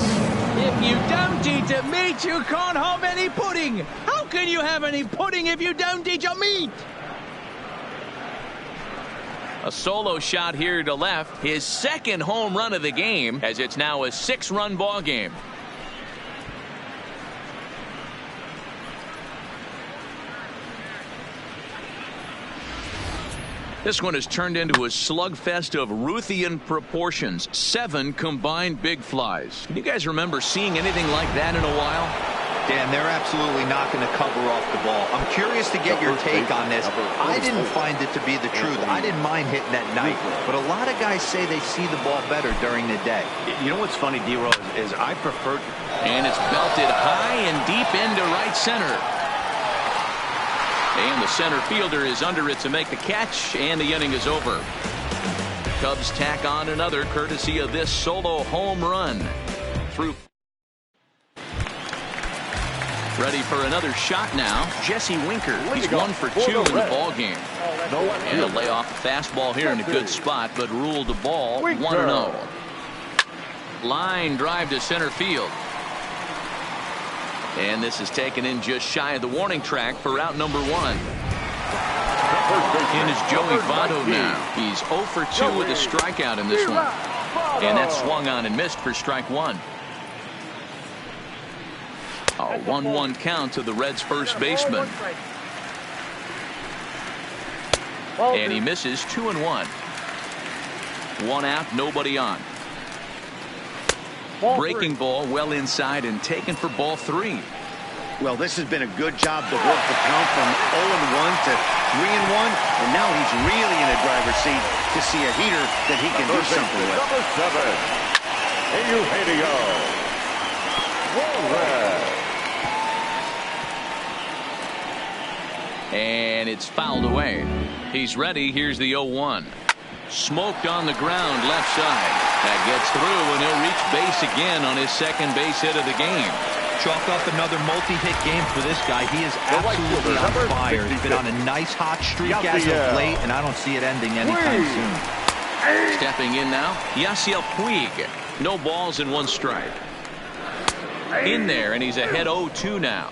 Speaker 6: If you don't eat a meat, you can't have any pudding. How can you have any pudding if you don't eat your meat?
Speaker 1: A solo shot here to left. His 2nd home run of the game, as it's now a 6-run ball game. This one has turned into a slugfest of Ruthian proportions. 7 combined big flies. Can you guys remember seeing anything like that in a while?
Speaker 5: Dan, they're absolutely not going to cover off the ball. I'm curious to get your take on this. I didn't find it to be the truth. I didn't mind hitting at night, but a lot of guys say they see the ball better during the day.
Speaker 2: You know what's funny, D-Rose, is I prefer...
Speaker 1: And it's belted high and deep into right center. And the center fielder is under it to make the catch, and the inning is over. Cubs tack on another courtesy of this solo home run. Through. Ready for another shot now. Jesse Winker. He's 1 for 2 in the ball game. And a lay off a fastball here in a good spot, but ruled the ball 1-0. Line drive to center field. And this is taken in just shy of the warning track for out number 1. In is Joey Votto now. He's 0 for 2 with a strikeout in this one. And that's swung on and missed for strike 1. A 1-1 count to the Reds' first baseman. And he misses 2-1. 1 out, nobody on. Breaking ball well inside and taken for ball 3.
Speaker 2: Well, this has been a good job to work the count from 0-1 to 3-1, and now he's really in a driver's seat to see a heater that he can do something with.
Speaker 3: Number 7, Eugenio Suarez.
Speaker 1: And it's fouled away. He's ready. Here's the 0-1. Smoked on the ground left side. That gets through, and he'll reach base again on his 2nd base hit of the game.
Speaker 5: Chalk up another multi-hit game for this guy. He is absolutely on fire. He's been on a nice hot streak as of late, and I don't see it ending anytime soon.
Speaker 1: Stepping in now, Yasiel Puig. No balls and 1 strike. In there, and he's ahead 0-2 now.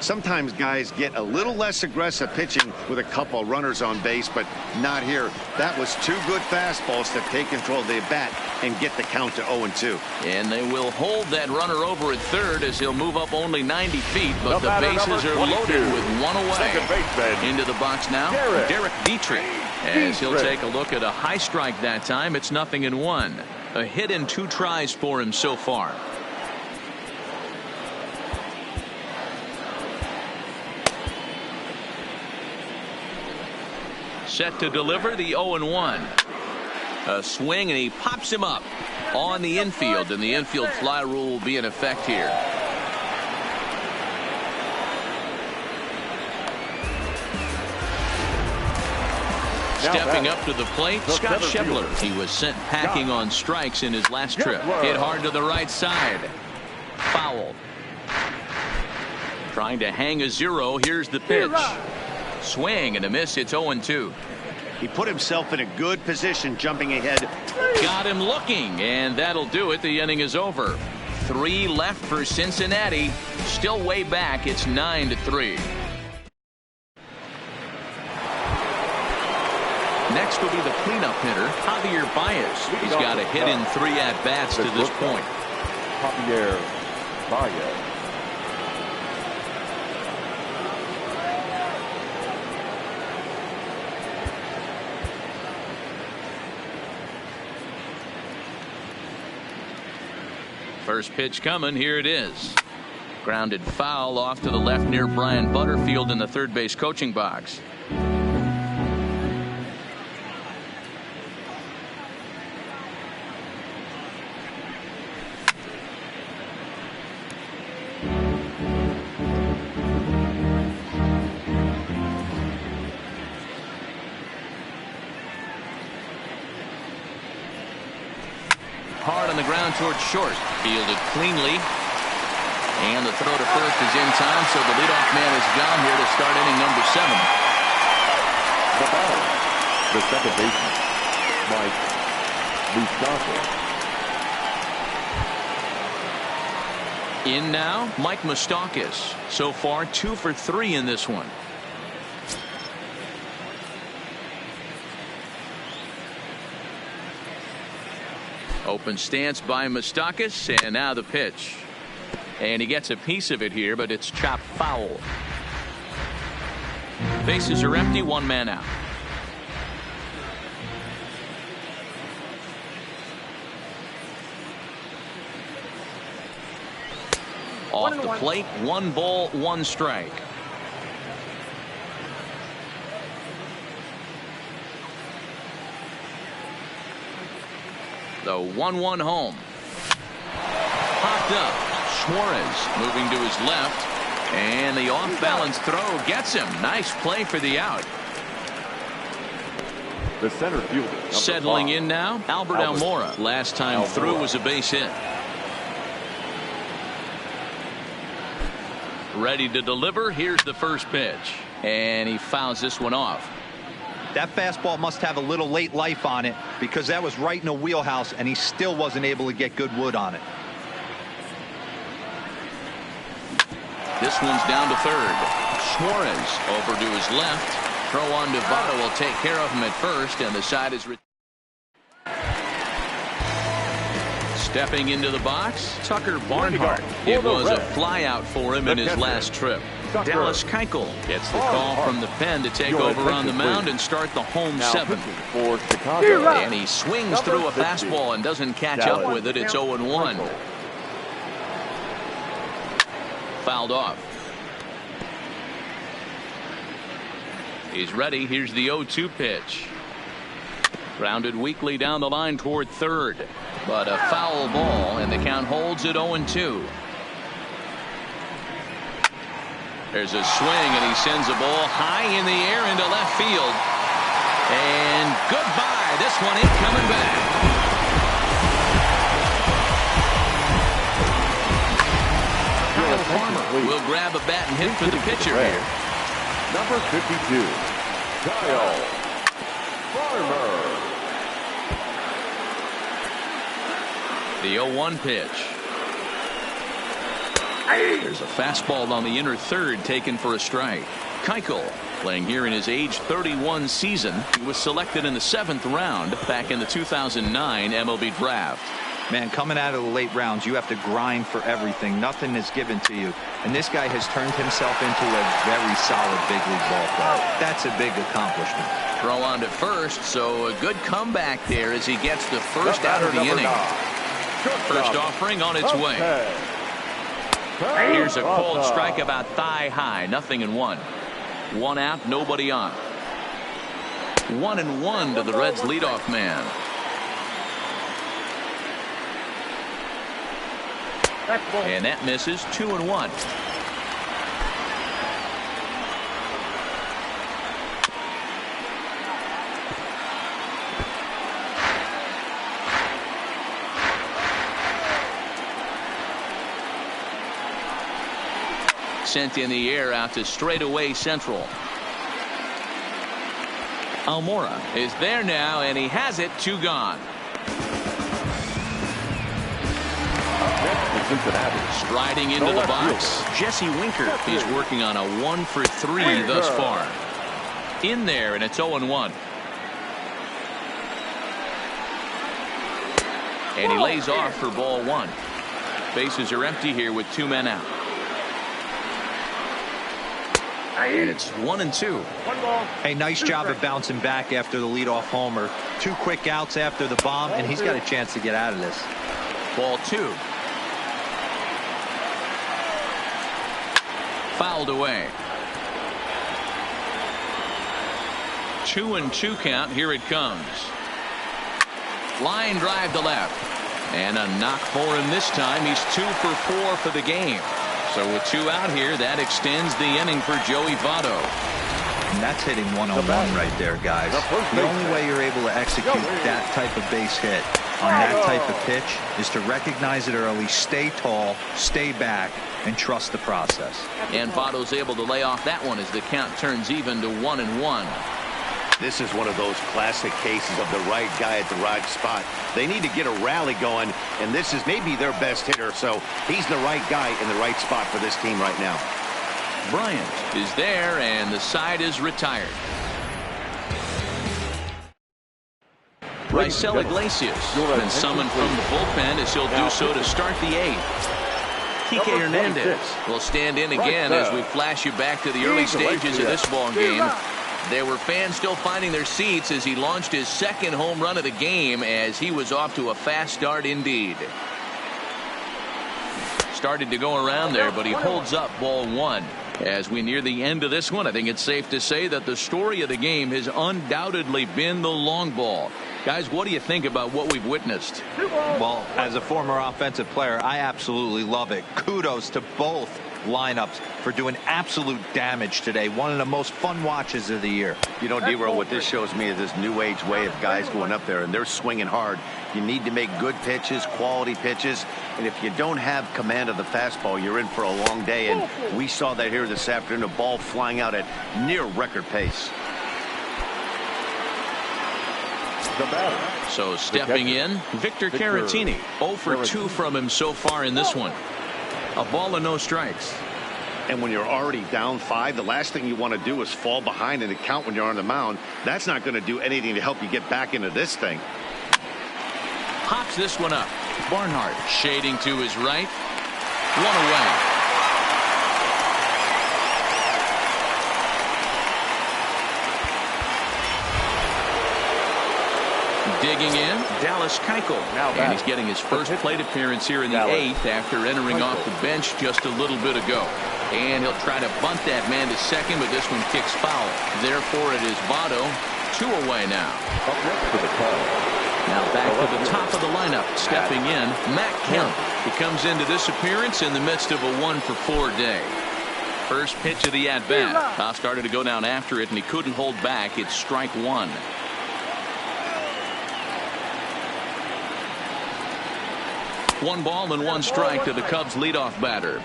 Speaker 2: Sometimes guys get a little less aggressive pitching with a couple runners on base, but not here. That was 2 good fastballs to take control of the bat and get the count to 0-2.
Speaker 1: And they will hold that runner over at third as he'll move up only 90 feet, but the bases are loaded with 1 away. Into the box now, Derek Dietrich. As he'll take a look at a high strike that time, it's 0-1. A hit in 2 tries for him so far. Set to deliver the 0-1. A swing, and he pops him up on the infield, and the infield fly rule will be in effect here. Stepping up to the plate, Scott Schebler. He was sent packing on strikes in his last trip. Hit hard to the right side. Foul. Trying to hang a 0. Here's the pitch. Swing and a miss. It's 0-2.
Speaker 2: He put himself in a good position jumping ahead.
Speaker 1: Got him looking, and that'll do it. The inning is over. 3 left for Cincinnati. Still way back. It's 9-3. Next will be the cleanup hitter, Javier Baez. He's got a hit in 3 at-bats to this point.
Speaker 3: Javier Baez.
Speaker 1: First pitch coming. Here it is. Grounded foul off to the left near Brian Butterfield in the third base coaching box. Hard on the ground towards short. Fielded cleanly. And the throw to first is in time, so the leadoff man is gone here to start inning number 7.
Speaker 3: The batter, the second baseman, Mike Moustakas.
Speaker 1: In now, Mike Moustakas. So far, 2 for 3 in this one. Open stance by Moustakas, and now the pitch. And he gets a piece of it here, but it's chopped foul. Bases are empty, 1 man out. Off the plate, 1 ball, 1 strike. The 1-1 home. Popped up. Suarez moving to his left. And the off-balance throw gets him. Nice play for the out.
Speaker 3: The center fielder.
Speaker 1: Settling in now, Albert Almora. Last time through was a base hit. Ready to deliver. Here's the first pitch. And he fouls this one off.
Speaker 5: That fastball must have a little late life on it, because that was right in the wheelhouse, and he still wasn't able to get good wood on it.
Speaker 1: This one's down to third. Suarez over to his left. Throw on to Votto will take care of him at first, and the side is stepping into the box. Tucker Barnhart. It was a fly out for him in his last trip. Dallas Keuchel gets the call from the pen to take over on the mound and start the home 7.
Speaker 3: For Chicago.
Speaker 1: And he swings through a fastball and doesn't catch up with it. It's 0-1. Fouled off. He's ready. Here's the 0-2 pitch. Grounded weakly down the line toward third. But a foul ball, and the count holds at 0-2. There's a swing, and he sends a ball high in the air into left field. And goodbye. This one ain't coming back. Kyle Farmer will grab a bat and hit for the pitcher here.
Speaker 3: Number 52, Kyle Farmer.
Speaker 1: The 0-1 pitch. There's a fastball on the inner third taken for a strike. Keuchel playing here in his age 31 season. He was selected in the 7th round back in the 2009 MLB draft.
Speaker 5: Man, coming out of the late rounds, you have to grind for everything. Nothing is given to you. And this guy has turned himself into a very solid big league ball player. That's a big accomplishment. Throw
Speaker 1: on to first, so a good comeback there as he gets the first out of the inning. First offering on its way. Here's a cold strike about thigh high. 0-1. 1 out, nobody on. 1-1 to the Reds leadoff man. And that misses. 2-1. sent in the air out to straightaway central. Almora is there now, and he has it. 2 gone. Striding into the box, Jesse Winker. He's working on a 1 for 3 thus far. In there, and it's 0-1. And he lays off for ball 1. Bases are empty here with 2 men out. And it's 1-2.
Speaker 5: Hey, nice job of bouncing back after the leadoff homer. 2 quick outs after the bomb, and he's got a chance to get out of this.
Speaker 1: Ball 2. Fouled away. 2-2 count. Here it comes. Line drive to left. And a knock for him this time. He's 2 for 4 for the game. So with 2 out here, that extends the inning for Joey Votto.
Speaker 5: And that's hitting 101 right there, guys. The only way you're able to execute that type of base hit on that type of pitch is to recognize it early, stay tall, stay back, and trust the process.
Speaker 1: And Votto's able to lay off that one as the count turns even to 1-1.
Speaker 2: This is one of those classic cases of the right guy at the right spot. They need to get a rally going, and this is maybe their best hitter, so he's the right guy in the right spot for this team right now.
Speaker 1: Bryant is there, and the side is retired. Raisel Iglesias been summoned from the bullpen as he'll do so to start the 8th. Kike Hernandez will stand in again as we flash you back to the early stages of this ball game. There were fans still finding their seats as he launched his 2nd home run of the game, as he was off to a fast start indeed. Started to go around there, but he holds up ball 1. As we near the end of this one, I think it's safe to say that the story of the game has undoubtedly been the long ball. Guys, what do you think about what we've witnessed?
Speaker 5: Well, as a former offensive player, I absolutely love it. Kudos to both lineups for doing absolute damage today. One of the most fun watches of the year.
Speaker 2: You know, D-Roll, what this shows me is this new age way of guys going up there and they're swinging hard. You need to make good pitches, quality pitches, and if you don't have command of the fastball, you're in for a long day, and we saw that here this afternoon, a ball flying out at near record pace.
Speaker 1: So stepping in, Victor Caratini. 0 for 2 from him so far in this one. A ball and no strikes.
Speaker 2: And when you're already down 5, the last thing you want to do is fall behind in the count when you're on the mound. That's not going to do anything to help you get back into this thing.
Speaker 1: Hops this one up. Barnhart shading to his right. 1 away. Digging in, Dallas Keuchel. And he's getting his first plate appearance here in the 8th after entering off the bench just a little bit ago. And he'll try to bunt that man to second, but this one kicks foul. Therefore, it is Votto. 2 away now. Now back to the top of the lineup. Stepping in, Matt Kemp. He comes into this appearance in the midst of a 1 for 4 day. First pitch of the at-bat. Top started to go down after it, and he couldn't hold back. It's strike 1. One ball and 1 strike to the Cubs leadoff batter.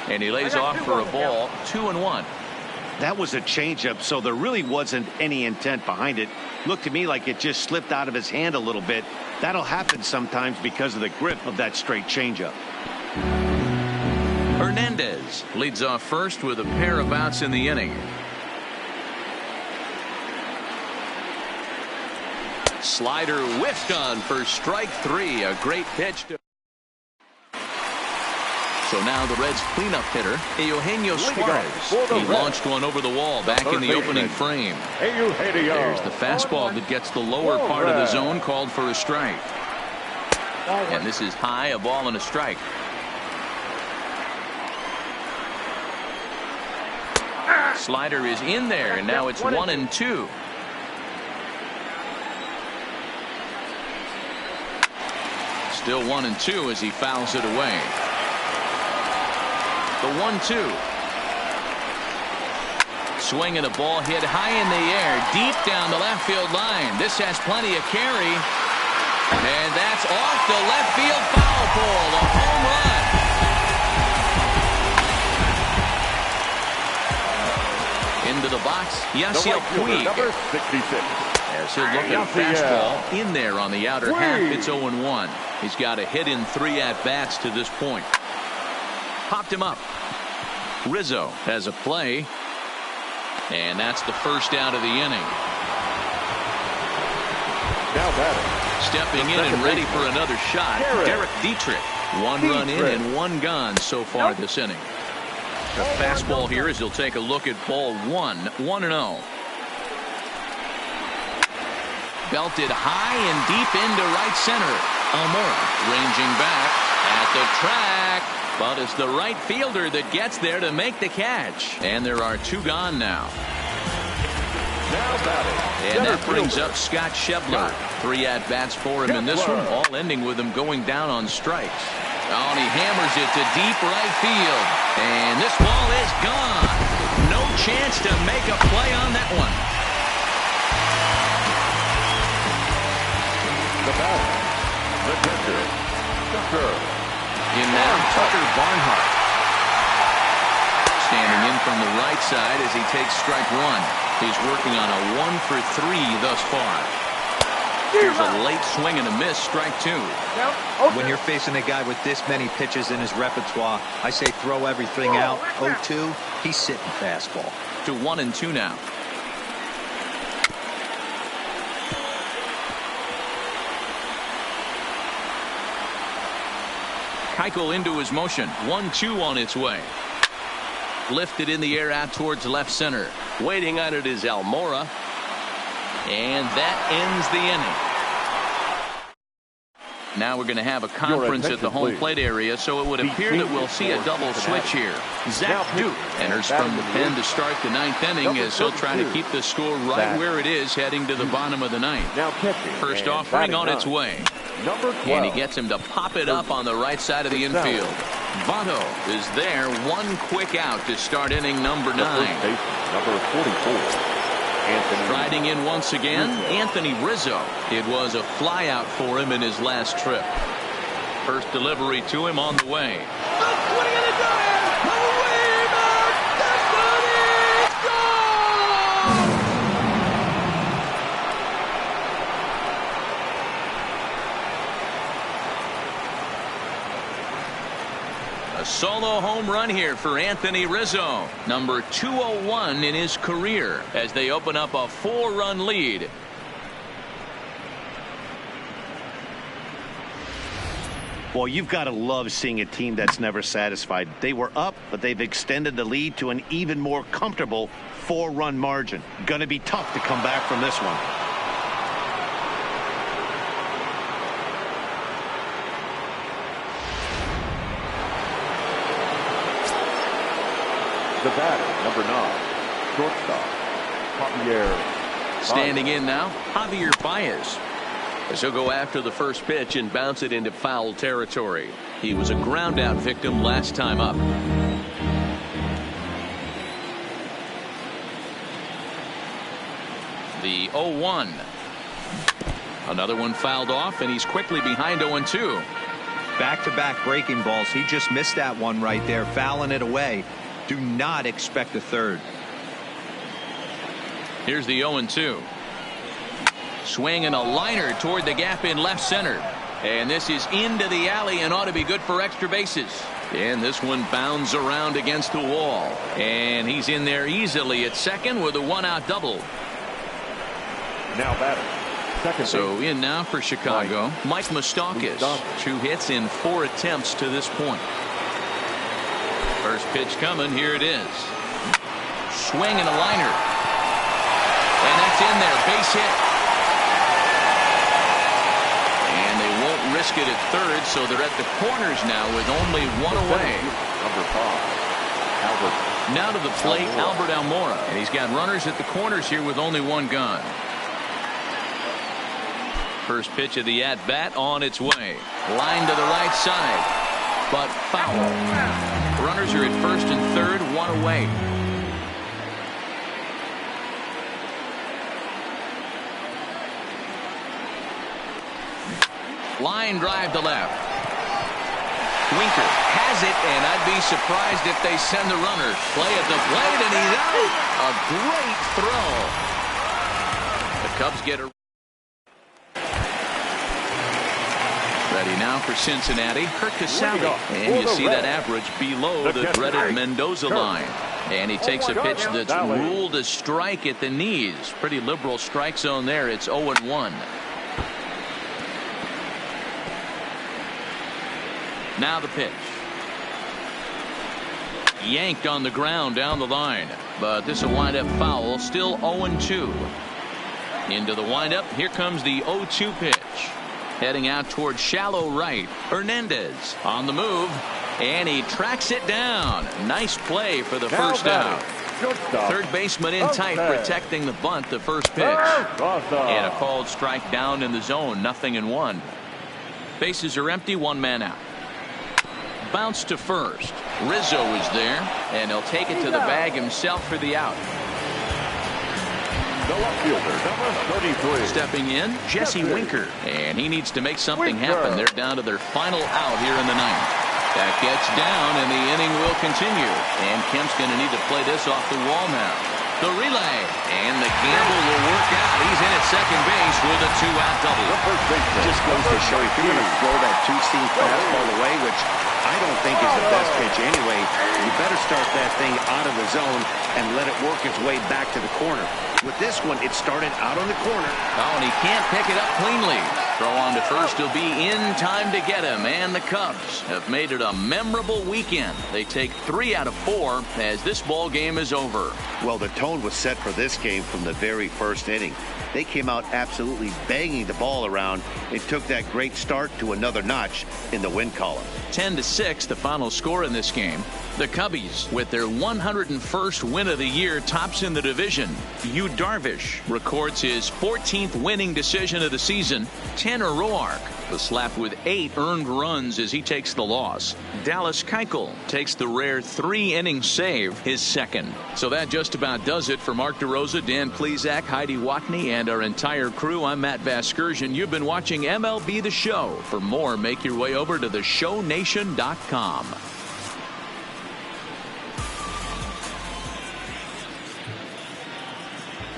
Speaker 1: And he lays off for a ball. 2-1.
Speaker 2: That was a changeup, so there really wasn't any intent behind it. Looked to me like it just slipped out of his hand a little bit. That'll happen sometimes because of the grip of that straight changeup.
Speaker 1: Hernandez leads off first with a pair of outs in the inning. Slider whiffed on for strike 3. A great pitch. So now the Reds cleanup hitter, Eugenio Suarez. He launched one over the wall back in the opening frame. There's the fastball that gets the lower part of the zone, called for a strike. And this is high, a ball and a strike. Slider is in there, and now it's 1-2. Still 1-2 as he fouls it away. The 1-2. Swinging a ball hit high in the air, deep down the left field line. This has plenty of carry. And that's off the left field foul pole. A home run. Into the box, Yasiel Puig.
Speaker 3: Number 66.
Speaker 1: As he'll look at a fastball in there on the outer half. It's 0-1. He's got a hit in 3 at-bats to this point. Popped him up. Rizzo has a play. And that's the first out of the inning.
Speaker 3: Now batting.
Speaker 1: Stepping in and ready for another shot, Derek Dietrich. 1 run in and 1 gone so far this inning. The fastball here as he'll take a look at ball 1, 1-0. Belted high and deep into right center. Almora ranging back at the track, but it's the right fielder that gets there to make the catch. And there are 2 gone now.
Speaker 3: Now batting.
Speaker 1: And that brings up Scott Schebler. 3 at-bats for him in this one, all ending with him going down on strikes. Oh, and he hammers it to deep right field. And this ball is gone. No chance to make a play on that one.
Speaker 3: The batter, the catcher, Tucker.
Speaker 1: In now, Tucker Barnhart. Standing in from the right side as he takes strike 1. He's working on a 1 for 3 thus far. Here's a late swing and a miss, strike 2.
Speaker 5: When you're facing a guy with this many pitches in his repertoire, I say throw everything out. 0-2, he's sitting fastball.
Speaker 1: To 1-2 now. Keuchel into his motion. 1-2 on its way. Lifted in the air out towards left center. Waiting on it is Almora. And that ends the inning. Now we're going to have a conference at the home plate area, so it would appear that we'll see a double switch here. Zach Duke enters from the pen to start the 9th inning as he'll try to keep the score right where it is heading to the bottom of the 9th. First offering on its way. And he gets him to pop it up on the right side of the infield. Votto is there, 1 quick out to start inning number 9.
Speaker 3: Number 44.
Speaker 1: Riding in once again, Anthony Rizzo. It was a flyout for him in his last trip. First delivery to him on the way. A solo home run here for Anthony Rizzo, number 201 in his career, as they open up a 4-run lead.
Speaker 2: Well, you've got to love seeing a team that's never satisfied. They were up, but they've extended the lead to an even more comfortable 4-run margin. Going to be tough to come back from this one.
Speaker 3: The batter, number 9, shortstop, Javier.
Speaker 1: Standing in now, Javier Baez. As he'll go after the first pitch and bounce it into foul territory. He was a ground out victim last time up. The 0-1. Another one fouled off, and he's quickly behind 0-2.
Speaker 5: Back-to-back breaking balls. He just missed that one right there, fouling it away. Do not expect a third.
Speaker 1: Here's the 0-2. Swing and a liner toward the gap in left center. And this is into the alley and ought to be good for extra bases. And this one bounds around against the wall. And he's in there easily at second with a 1-out double.
Speaker 3: Now batter, second.
Speaker 1: So in now for Chicago, Mike Moustakas. 2 hits in 4 attempts to this point. First pitch coming. Here it is. Swing and a liner. And that's in there. Base hit. And they won't risk it at third, so they're at the corners now with only 1 away.
Speaker 3: Number 5, Albert.
Speaker 1: Now to the plate, Albert Almora. And he's got runners at the corners here with only 1 gone. First pitch of the at-bat on its way. Line to the right side. But foul. Runners are at first and third, 1 away. Line drive to left. Winker has it, and I'd be surprised if they send the runner. Play at the plate, and he's out. A great throw. The Cubs get a... Ready now for Cincinnati, Kirk Casale. And you see that average below the dreaded Mendoza line. And he takes a pitch that's ruled a strike at the knees. Pretty liberal strike zone there. It's 0-1. Now the pitch. Yanked on the ground down the line. But this will wind up foul. Still 0-2. Into the windup. Here comes the 0-2 pitch. Heading out towards shallow right. Hernandez on the move. And he tracks it down. Nice play for the first out. Third baseman in tight, protecting the bunt, the first pitch. And a called strike down in the zone. 0-1. Bases are empty. One man out. Bounce to first. Rizzo is there. And he'll take it to the bag himself for the out.
Speaker 3: The left fielder, number 33.
Speaker 1: Stepping in, Jesse Winker. And he needs to make something happen. They're down to their final out here in the ninth. That gets down, and the inning will continue. And Kemp's going to need to play this off the wall now. The relay, and the gamble will work out. He's in at second base with a 2-out double.
Speaker 2: Just goes to show if you're going to throw that two-seam fastball away, which I don't think is the best pitch anyway, you better start that thing out of the zone and let it work its way back to the corner. With this one, it started out on the corner.
Speaker 1: Oh, and he can't pick it up cleanly. Throw on to first. He'll be in time to get him. And the Cubs have made it a memorable weekend. They take 3 out of 4 as this ball game is over.
Speaker 2: Well, the tone was set for this game from the very first inning. They came out absolutely banging the ball around. It took that great start to another notch in the win column.
Speaker 1: 10-6, the final score in this game. The Cubbies, with their 101st win of the year, tops in the division. Yu Darvish records his 14th winning decision of the season. Tanner Roark was slapped with 8 earned runs as he takes the loss. Dallas Keuchel takes the rare 3-inning save, his second. So that just about does it for Mark DeRosa, Dan Plesac, Heidi Watney, and our entire crew. I'm Matt Vasgersian. You've been watching MLB The Show. For more, make your way over to theshownation.com.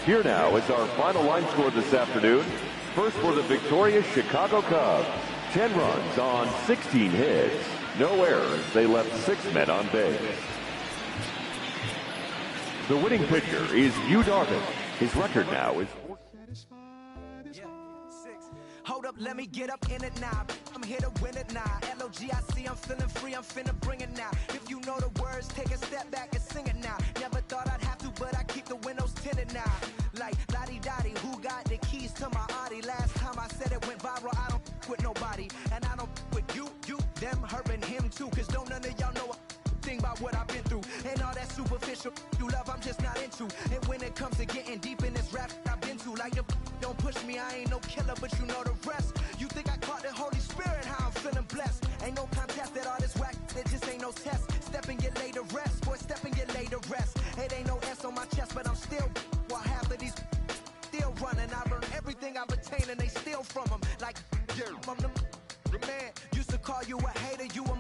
Speaker 3: Here now is our final line score this afternoon. First for the victorious Chicago Cubs. 10 runs on 16 hits. No errors. They left 6 men on base. The winning pitcher is Yu Darvish. His record now is...
Speaker 9: Hold up, let me get up in it now. I'm here to win it now. L-O-G-I-C, I'm feeling free, I'm finna bring it now. If you know the words, take a step back and sing it now. Never thought I'd have to, but I keep the windows tinted now. Like, lottie-dottie, who got the keys to my Audi? Last time I said it went viral, I don't with nobody. And I don't with you, them, her, and him too. Cause don't none of y'all know a thing about what I've been through. And all that superficial you love, I'm just not into. And when it comes to getting deep in this rap I've been to, like the don't push me, I ain't no killer, but you know the rest. You think I caught the Holy Spirit, how I'm feeling blessed. Ain't no contest at all this whack, it just ain't no test. Step and get laid to rest, boy, step and get laid to rest. It ain't no S on my chest, but I'm still, while half of these still running. I learned everything I've attained and they steal from them. Like, I'm the man, used to call you a hater, you a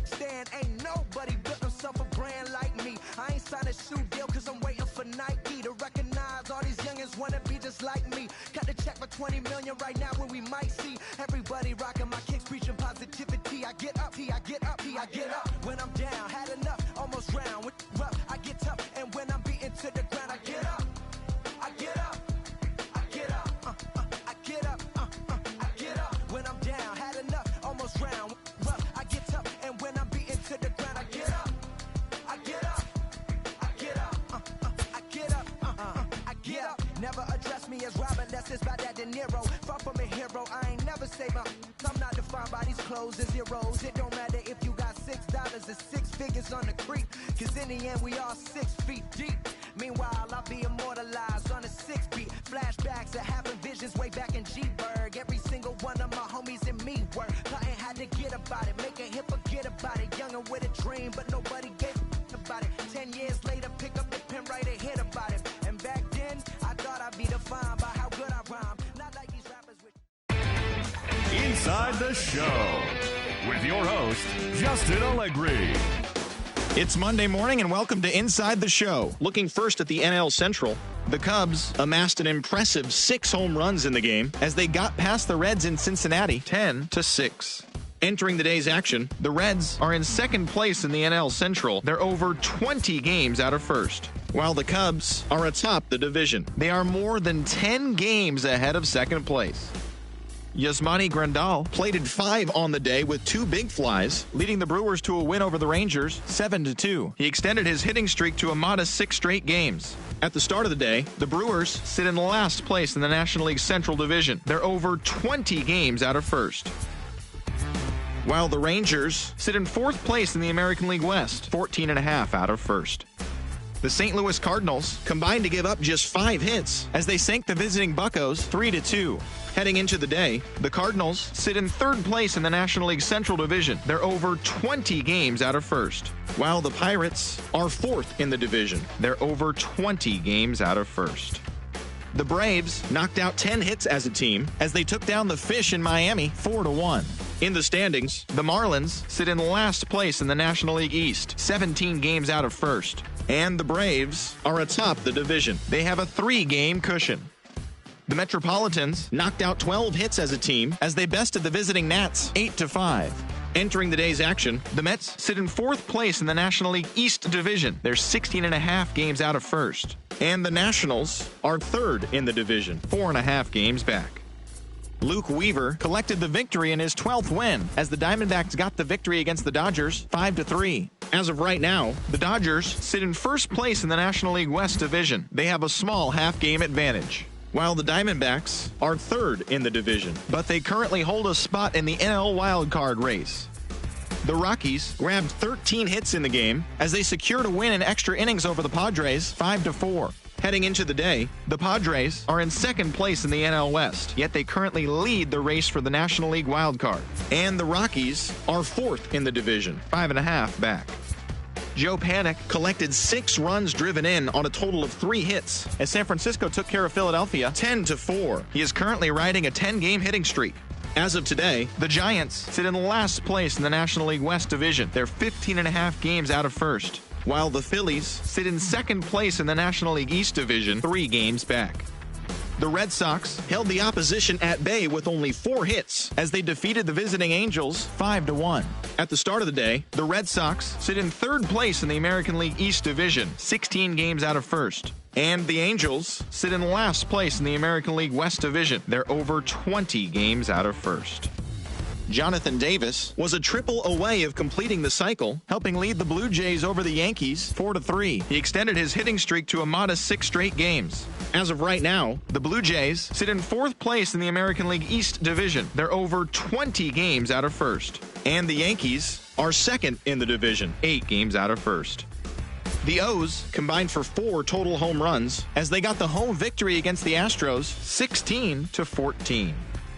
Speaker 9: stand. Ain't nobody built himself a brand like me. I ain't signed a shoe deal cause I'm waiting for Nike to recognize all these youngins wanna be just like me. Cut the check for 20 million right now when we might see everybody rocking my kicks, preaching positivity. I get up, I get up, I get up. When I'm down, had enough, almost drowned. With rough, I get tough, and when I'm beaten to the ground, I get up, I get up, I get up, I get up, I get up. When I'm down, had enough, almost drowned. Rough, I get tough, and when I'm beaten to the ground, I get up, I get up, I get up, I get up, I get up. Never address me as Robert, unless it's by that De Niro. Far from a hero, I ain't never say my. I'm not defined by these clothes and zeros. It don't matter if you got $6 or 6 figures on the creek. Cause in the end, we all 6 feet deep. Meanwhile, I'll be immortalized on a 6 beat. Flashbacks of having visions way back in G-Berg. Every single one of my homies and me work. Plotting had to get about it, make a hit, forget about it. Youngin' with a dream, but nobody gave about it. 10 years later, pick up the pen, write a hit about it. And back then, I thought I'd be defined by how good I rhyme. Not like these rappers with...
Speaker 10: Inside
Speaker 3: Inside the Show with your host, Justin Allegri.
Speaker 10: It's Monday morning, and welcome to Inside the Show. Looking first at the NL Central, the Cubs amassed an impressive 6 home runs in the game as they got past the Reds in Cincinnati 10-6. Entering the day's action, the Reds are in second place in the NL Central. They're over 20 games out of first, while the Cubs are atop the division. They are more than 10 games ahead of second place. Yasmani Grandal plated 5 on the day with 2 big flies, leading the Brewers to a win over the Rangers 7-2. He extended his hitting streak to a modest 6 straight games. At the start of the day, the Brewers sit in last place in the National League Central Division. They're over 20 games out of first, while the Rangers sit in 4th place in the American League West, 14.5 out of first. The St. Louis Cardinals combined to give up just 5 hits as they sank the visiting Buccos 3-2. Heading into the day, the Cardinals sit in 3rd place in the National League Central Division. They're over 20 games out of first, while the Pirates are 4th in the division. They're over 20 games out of first. The Braves knocked out 10 hits as a team as they took down the Fish in Miami 4-1. In the standings, the Marlins sit in last place in the National League East, 17 games out of first. And the Braves are atop the division. They have a 3-game cushion. The Metropolitans knocked out 12 hits as a team as they bested the visiting Nats 8-5. Entering the day's action, the Mets sit in 4th place in the National League East Division. They're 16.5 games out of first. And the Nationals are 3rd in the division, 4.5 games back. Luke Weaver collected the victory in his 12th win as the Diamondbacks got the victory against the Dodgers 5-3. As of right now, the Dodgers sit in 1st place in the National League West Division. They have a small half-game advantage, while the Diamondbacks are 3rd in the division, but they currently hold a spot in the NL wildcard race. The Rockies grabbed 13 hits in the game as they secured a win in extra innings over the Padres 5-4. Heading into the day, the Padres are in 2nd place in the NL West, yet they currently lead the race for the National League wildcard. And the Rockies are 4th in the division, 5.5 back. Joe Panik collected 6 runs driven in on a total of 3 hits as San Francisco took care of Philadelphia 10-4. He is currently riding a 10-game hitting streak. As of today, the Giants sit in last place in the National League West Division. They're 15.5 games out of first, while the Phillies sit in 2nd place in the National League East Division, 3 games back. The Red Sox held the opposition at bay with only 4 hits as they defeated the visiting Angels 5-1. At the start of the day, the Red Sox sit in 3rd place in the American League East Division, 16 games out of first. And the Angels sit in last place in the American League West Division. They're over 20 games out of first. Jonathan Davis was a triple away of completing the cycle, helping lead the Blue Jays over the Yankees 4-3. He extended his hitting streak to a modest 6 straight games. As of right now, the Blue Jays sit in 4th place in the American League East Division. They're over 20 games out of first. And the Yankees are 2nd in the division, 8 games out of first. The O's combined for 4 total home runs as they got the home victory against the Astros 16-14.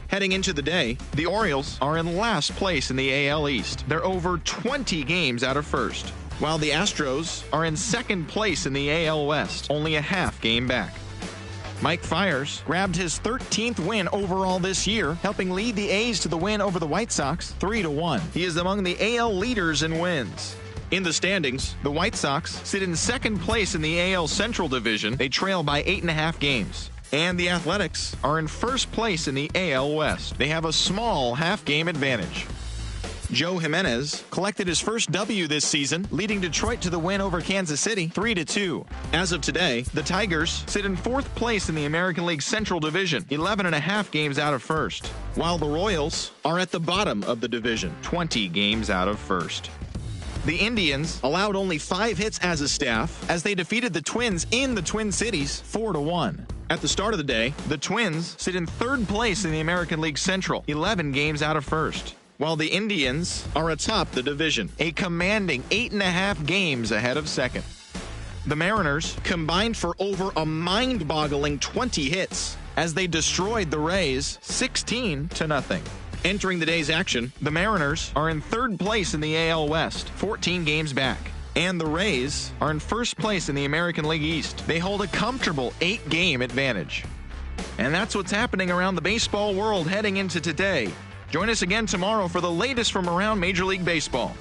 Speaker 10: Heading into the day, the Orioles are in last place in the AL East. They're over 20 games out of first, while the Astros are in 2nd place in the AL West, only a half game back. Mike Fiers grabbed his 13th win overall this year, helping lead the A's to the win over the White Sox 3-1. He is among the AL leaders in wins. In the standings, the White Sox sit in 2nd place in the AL Central Division. They trail by 8.5 games. And the Athletics are in 1st place in the AL West. They have a small half-game advantage. Joe Jimenez collected his first W this season, leading Detroit to the win over Kansas City 3-2. As of today, the Tigers sit in 4th place in the American League Central Division, 11.5 games out of first, while the Royals are at the bottom of the division, 20 games out of first. The Indians allowed only 5 hits as a staff as they defeated the Twins in the Twin Cities 4-1. At the start of the day, the Twins sit in 3rd place in the American League Central, 11 games out of first, while the Indians are atop the division, a commanding 8.5 games ahead of 2nd. The Mariners combined for over a mind-boggling 20 hits as they destroyed the Rays 16-0. Entering the day's action, the Mariners are in 3rd place in the AL West, 14 games back. And the Rays are in 1st place in the American League East. They hold a comfortable 8-game advantage. And that's what's happening around the baseball world heading into today. Join us again tomorrow for the latest from around Major League Baseball.